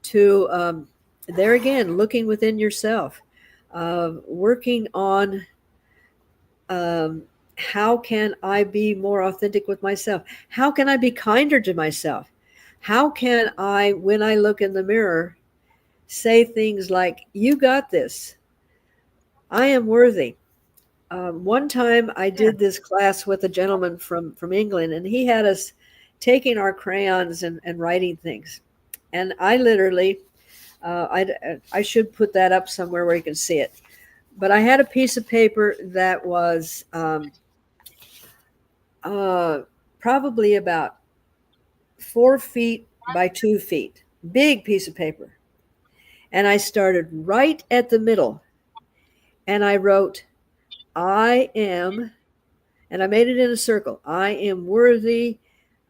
to there again, looking within yourself, working on how can I be more authentic with myself? How can I be kinder to myself? How can I, when I look in the mirror, say things like, you got this, I am worthy? One time I Yeah, did this class with a gentleman from England, and he had us taking our crayons and writing things. And I literally, I should put that up somewhere where you can see it. But I had a piece of paper that was uh, probably about 4 feet by 2 feet, big piece of paper. And I started right at the middle, and I wrote, I am, and I made it in a circle. I am worthy.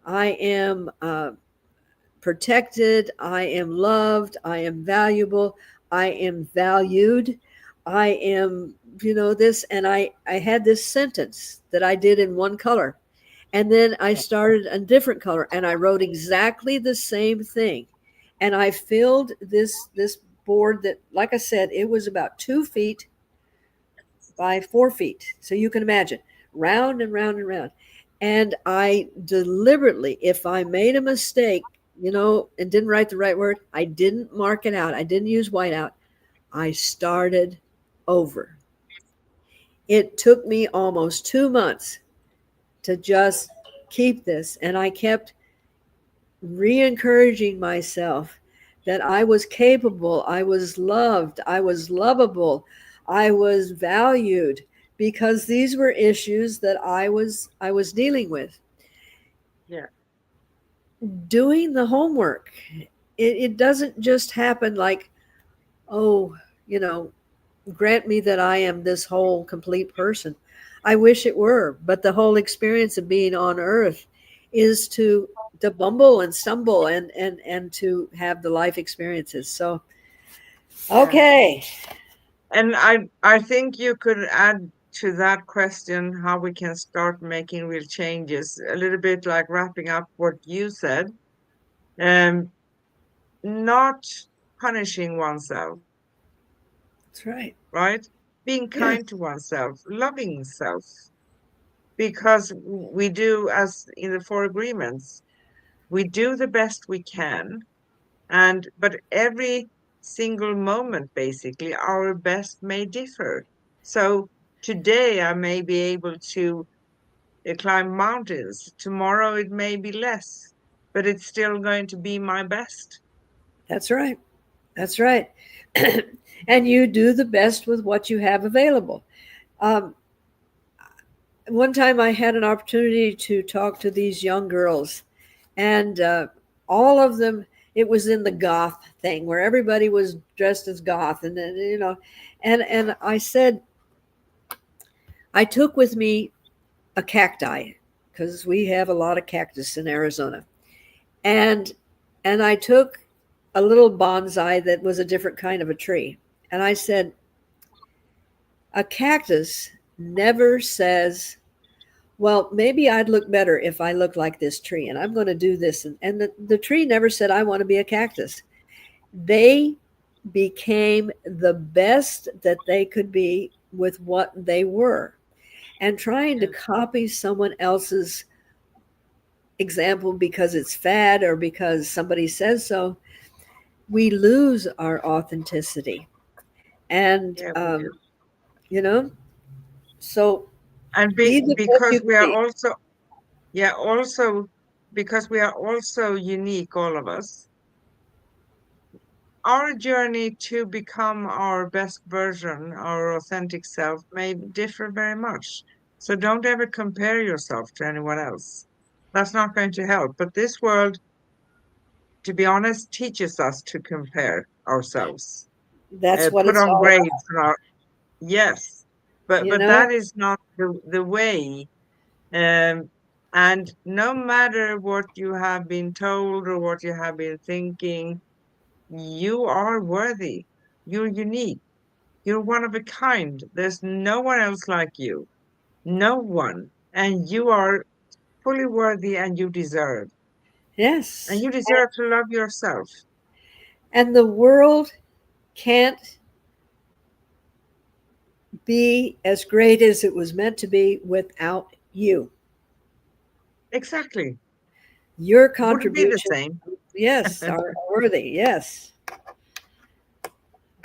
I am protected. I am loved. I am valuable. I am valued. I am, this. And I had this sentence that I did in one color. And then I started a different color and I wrote exactly the same thing. And I filled this board that, like I said, it was about 2 feet by 4 feet. So you can imagine, round and round and round. And I deliberately, if I made a mistake, and didn't write the right word, I didn't mark it out. I didn't use whiteout. I started over. It took me almost 2 months to just keep this. And I kept re encouraging myself that I was capable, I was loved, I was lovable, I was valued, because these were issues that I was dealing with. Yeah. Doing the homework, it doesn't just happen like, oh, you know, grant me that I am this whole complete person. I wish it were, but the whole experience of being on earth is to bumble and stumble and to have the life experiences. So, Yeah. okay. And I think you could add to that question how we can start making real changes, a little bit like wrapping up what you said. Um, not punishing oneself, That's right. right? Being Yeah, kind to oneself, loving self, because we do, as in the four agreements, we do the best we can, and but every single moment, basically, our best may differ. So today I may be able to climb mountains. Tomorrow it may be less, but it's still going to be my best. that's right. That's right. And you do the best with what you have available. Um, One time I had an opportunity to talk to these young girls, and all of them, it was in the goth thing where everybody was dressed as goth, and then, and I said, I took with me a cacti because we have a lot of cactus in Arizona, and I took a little bonsai that was a different kind of a tree, and I said, a cactus never says, well, maybe I'd look better if I look like this tree, and I'm going to do this. And the tree never said, I want to be a cactus. They became the best that they could be with what they were. And trying to Yes, copy someone else's example because it's fad or because somebody says so, we lose our authenticity. And, yeah, we do. you know, so And be the best you because can we are be. also, yeah, also because we are also unique, all of us, our journey to become our best version, our authentic self, may differ very much. So don't ever compare yourself to anyone else. That's not going to help. But this world, to be honest, teaches us to compare ourselves, That's what put it's on all about, grades on our, yes, you but know? that is not the way. Um, and no matter what you have been told or what you have been thinking, you are worthy. You're unique. You're one of a kind. There's no one else like you. No one. And you are fully worthy and you deserve. And Yes. you deserve to love yourself. And the world can't be as great as it was meant to be without you. Exactly. Your Wouldn't be the contribution, same. yes, are worthy. Yes.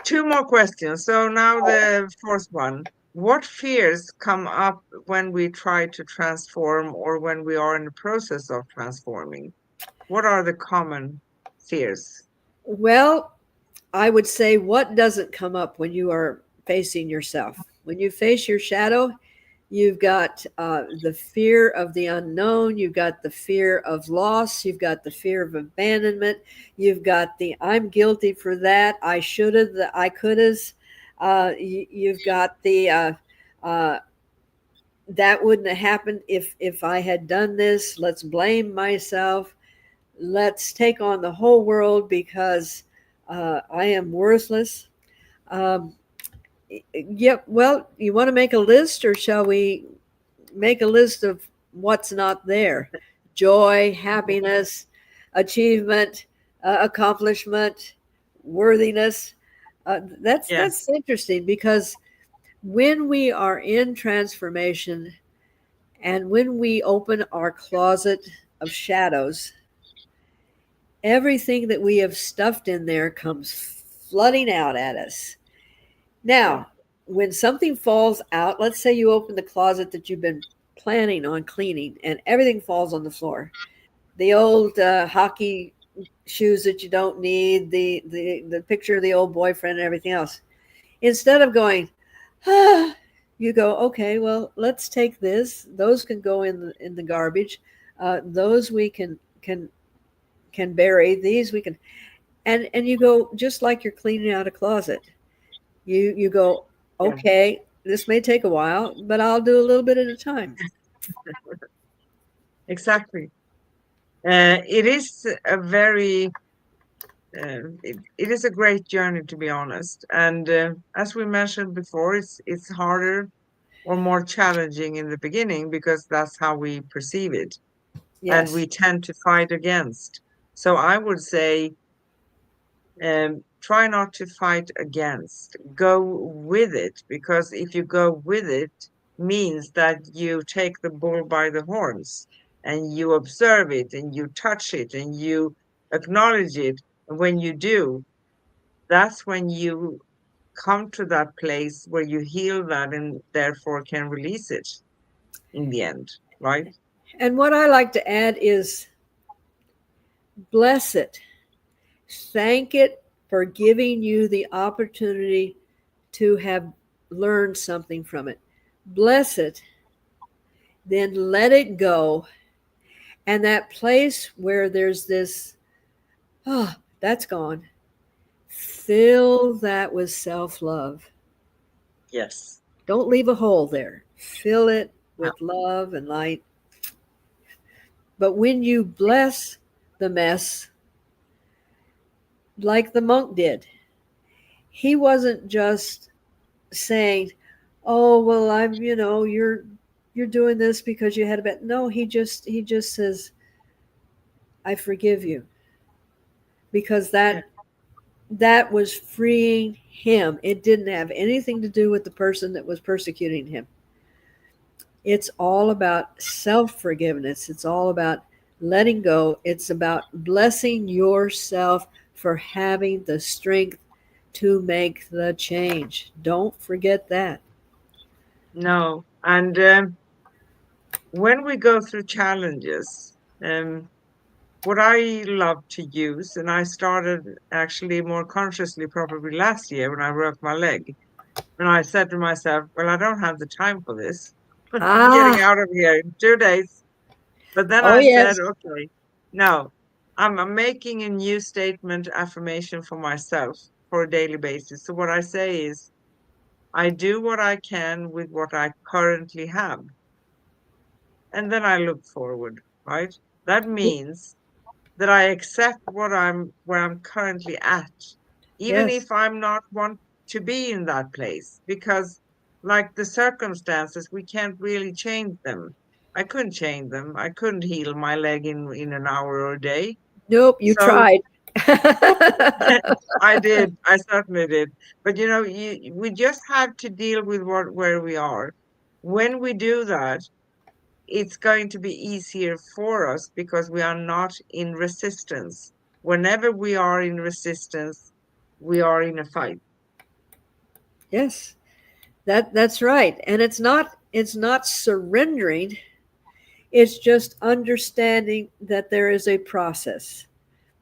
Two more questions. So now the fourth one. What fears come up when we try to transform or when we are in the process of transforming? What are the common fears? Well, I would say, what doesn't come up when you are facing yourself? When you face your shadow, you've got the fear of the unknown. You've got the fear of loss. You've got the fear of abandonment. You've got the I'm guilty for that. I should have. The I could have. You've got the Uh, that wouldn't have happened if I had done this. Let's blame myself. Let's take on the whole world because I am worthless. Um, yep. Well, you want to make a list, or shall we make a list of what's not there? Joy, happiness, achievement, accomplishment, worthiness. That's Yes. interesting because when we are in transformation and when we open our closet of shadows, everything that we have stuffed in there comes flooding out at us. Yeah. Now, when something falls out, let's say you open the closet that you've been planning on cleaning and everything falls on the floor. The old hockey shoes that you don't need, the picture of the old boyfriend and everything else. Instead of going, ah, you go, okay, well, let's take this. Those can go in the garbage. Those we can bury. These we can, and you go just like you're cleaning out a closet. You go, Yeah. okay, this may take a while, but I'll do a little bit at a time. Exactly. It is a very it is a great journey, to be honest. And as we mentioned before, it's harder or more challenging in the beginning because that's how we perceive it, and Yes, we tend to fight against. So I would say, try not to fight against. Go with it, because if you go with it, means that you take the bull by the horns and you observe it and you touch it and you acknowledge it. And when you do, that's when you come to that place where you heal that and therefore can release it in the end, right? and what I like to add is bless it, thank it for giving you the opportunity to have learned something from it. Bless it, then let it go. And that place where there's this, oh, that's gone. Fill that with self love. Yes. Don't leave a hole there. Fill it No. with love and light. But when you bless the mess, like the monk did, he wasn't just saying, "Oh, well, you're doing this because you had a bad." No, he just says, "I forgive you," because Yeah. that was freeing him. It didn't have anything to do with the person that was persecuting him. It's all about self forgiveness. It's all about letting go. It's about blessing yourself for having the strength to make the change. Don't forget that. No. And when we go through challenges, what I love to use, and I started actually more consciously probably last year when I broke my leg, and I said to myself, well, I don't have the time for this. I'm getting Ah, out of here in 2 days. But then oh, I said, yes. okay, no, I'm making a new statement affirmation for myself for a daily basis. So what I say is, I do what I can with what I currently have. And then I look forward, right? That means that I accept where I'm currently at, even Yes. if I'm not want to be in that place, because like the circumstances, we can't really change them. I couldn't change them. I couldn't heal my leg in an hour or a day. Nope, you So tried. I did. I certainly did. But we just have to deal with where we are. When we do that, it's going to be easier for us because we are not in resistance. Whenever we are in resistance, we are in a fight. Yes. That's right. And it's not surrendering. It's just understanding that there is a process.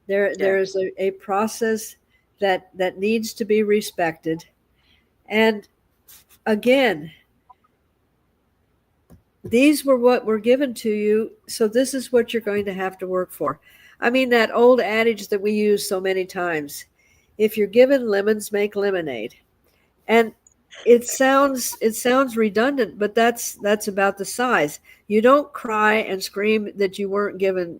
There Yeah. is a process that needs to be respected. And again, these were what were given to you, so this is what you're going to have to work for. I mean, that old adage that we use so many times, if you're given lemons, make lemonade. And it sounds redundant, but that's about the size. You don't cry and scream that you weren't given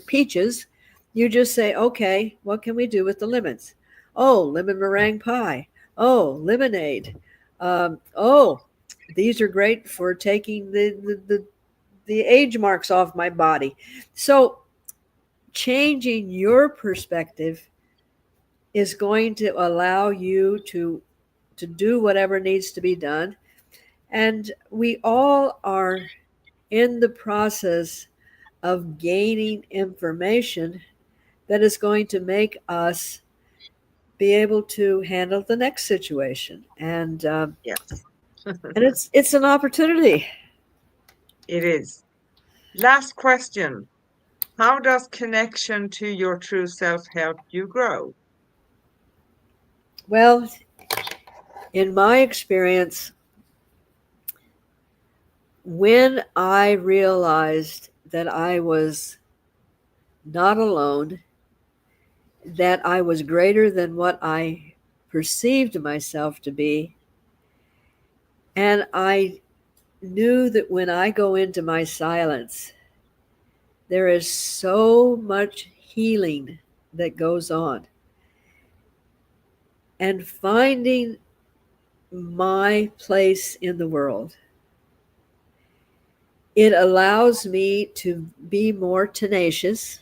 peaches. You just say, okay, what can we do with the lemons? Oh, lemon meringue pie. Oh, lemonade. Oh, these are great for taking the age marks off my body. So changing your perspective is going to allow you to do whatever needs to be done. And we all are in the process of gaining information that is going to make us be able to handle the next situation. Yes, And it's an opportunity. it is. Last question. How does connection to your true self help you grow? Well, in my experience, when I realized that I was not alone, that I was greater than what I perceived myself to be, and I knew that when I go into my silence, there is so much healing that goes on. And finding my place in the world, it allows me to be more tenacious,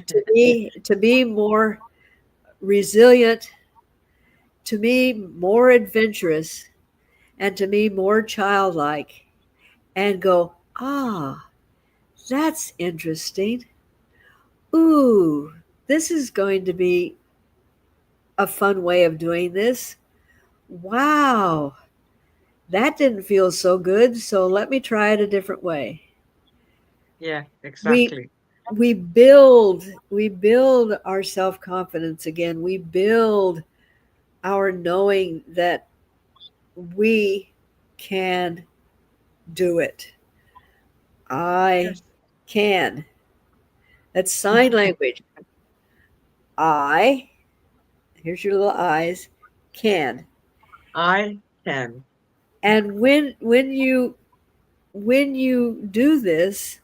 to be more resilient, to be more adventurous, and to be more childlike, and go, ah, that's interesting. Ooh, this is going to be a fun way of doing this. Wow, that didn't feel so good, so let me try it a different way. Yeah, We exactly. we build our self-confidence again. We build our knowing that we can do it. I Yes, can. That's sign language. I, here's your little eyes, can. I can. And when you do this,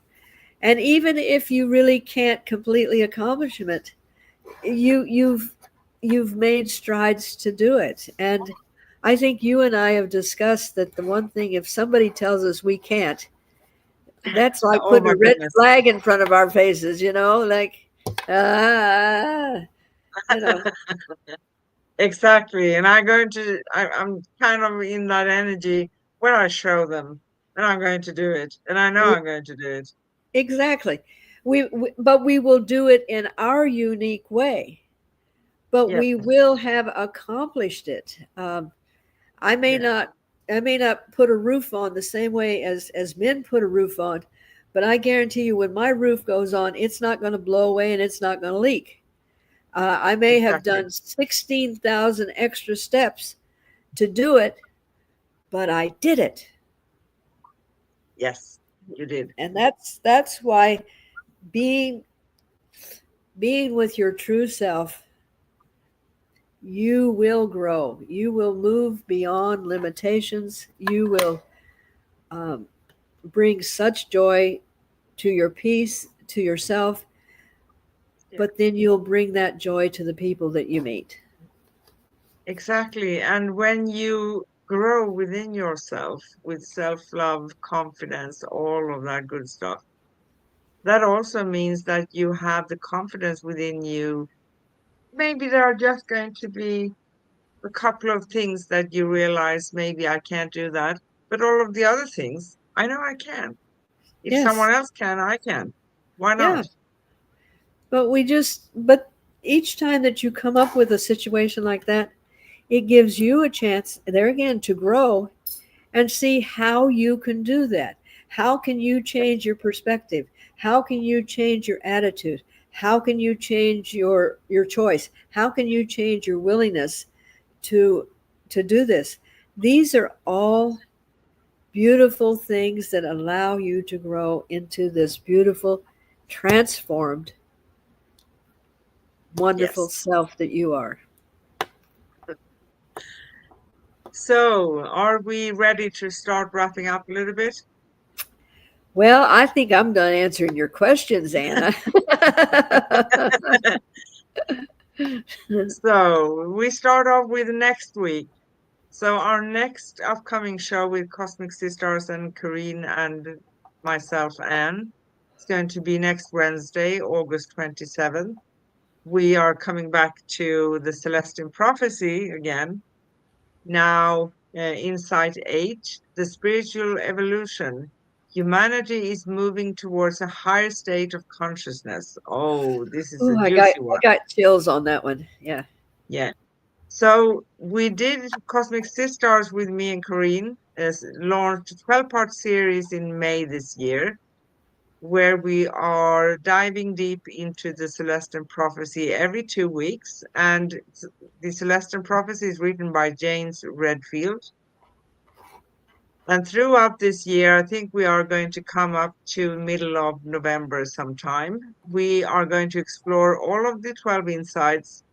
and even if you really can't completely accomplish it, you've made strides to do it. And I think you and I have discussed that the one thing, if somebody tells us we can't, that's like Oh putting my a red goodness. flag in front of our faces, like ah, you know. Exactly. And I'm kind of in that energy where I show them and I'm going to do it. And I know I'm going to do it. Exactly. But we will do it in our unique way. But Yes, we will have accomplished it. I may yes, not I may not put a roof on the same way as men put a roof on, but I guarantee you, when my roof goes on, it's not going to blow away and it's not going to leak. I may have exactly. done 16,000 extra steps to do it, but I did it. Yes, you did. And that's why being being with your true self, you will grow. You will move beyond limitations. You will um, bring such joy to your peace, to yourself, Yeah, but then you'll bring that joy to the people that you meet. exactly. And when you grow within yourself with self-love, confidence, all of that good stuff, that also means that you have the confidence within you. Maybe there are just going to be a couple of things that you realize maybe I can't do that, but all of the other things I know I can. If Yes. someone else can, I can. Why Yeah. not? But each time that you come up with a situation like that, it gives you a chance there again to grow and see how you can do that. How can you change your perspective? How can you change your attitude? How can you change your choice? How can you change your willingness to to do this? These are all beautiful things that allow you to grow into this beautiful, transformed, wonderful Yes. self that you are. So, are we ready to start wrapping up a little bit? Well, I think I'm done answering your questions, Anna. So, we start off with next week. So, our next upcoming show with Cosmic Sisters and Karine and myself, Anne, is going to be next Wednesday, August 27th. We are coming back to the Celestine Prophecy again. Now, Insight 8, the spiritual evolution. Humanity is moving towards a higher state of consciousness. Oh, this is a Ooh, juicy I one. got chills on that one. Yeah. Yeah. So we did Cosmic Sis-Stars with me and Corinne, as launched a 12-part series in May this year, where we are diving deep into the Celestine Prophecy every 2 weeks. And the Celestine Prophecy is written by James Redfield. And throughout this year, I think we are going to come up to middle of November sometime. We are going to explore all of the 12 insights,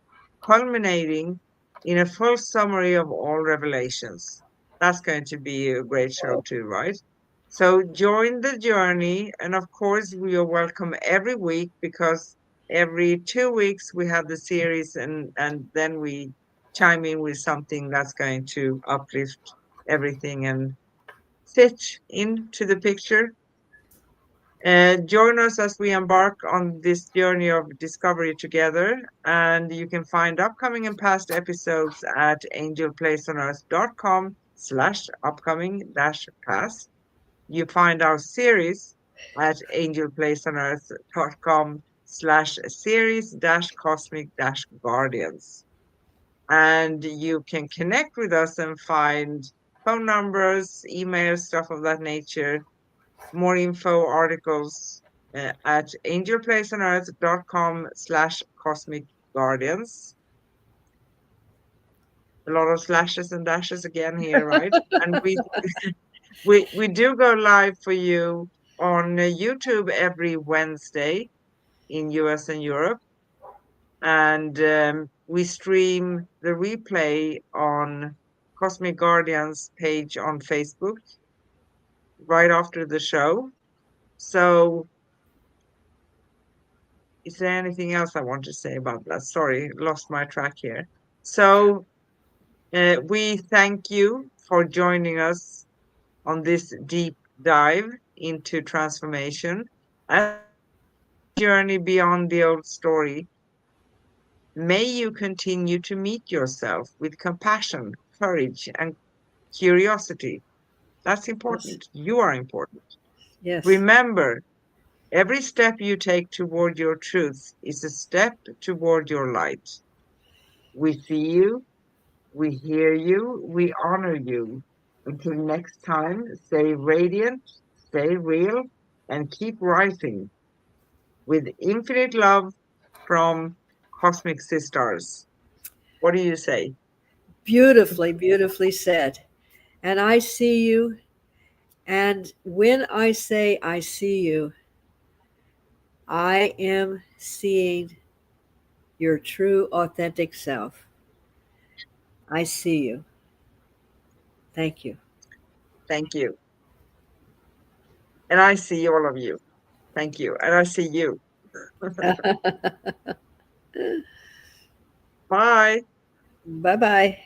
culminating in a full summary of all revelations. That's going to be a great show too, right? So join the journey. And of course, we are welcome every week because every 2 weeks we have the series and then we chime in with something that's going to uplift everything and fit into the picture. Join us as we embark on this journey of discovery together. And you can find upcoming and past episodes at angelplaceonearth.com/upcoming dash past. You find our series at angelplaceonearth.com/series dash cosmic dash guardians. And you can connect with us and find phone numbers, emails, stuff of that nature, more info, articles at angelplaceonearth.com/cosmic guardians. A lot of slashes and dashes again here, right? And we do go live for you on YouTube every Wednesday in US and Europe, and we stream the replay on Cosmic Guardians page on Facebook right after the show. So, is there anything else I want to say about that? Sorry, lost my track here. So, we thank you for joining us on this deep dive into transformation. As you embark on the journey beyond the old story, may you continue to meet yourself with compassion, courage, and curiosity. That's Yes. important. You are important. Yes. Remember, every step you take toward your truth is a step toward your light. We see you, we hear you, we honor you. Until next time, stay radiant, stay real, and keep rising with infinite love from Cosmic Sisters. What do you say? Beautifully, beautifully said. And I see you. And when I say I see you, I am seeing your true, authentic self. I see you. Thank you. Thank you. And I see all of you. Thank you. And I see you. Bye. Bye bye.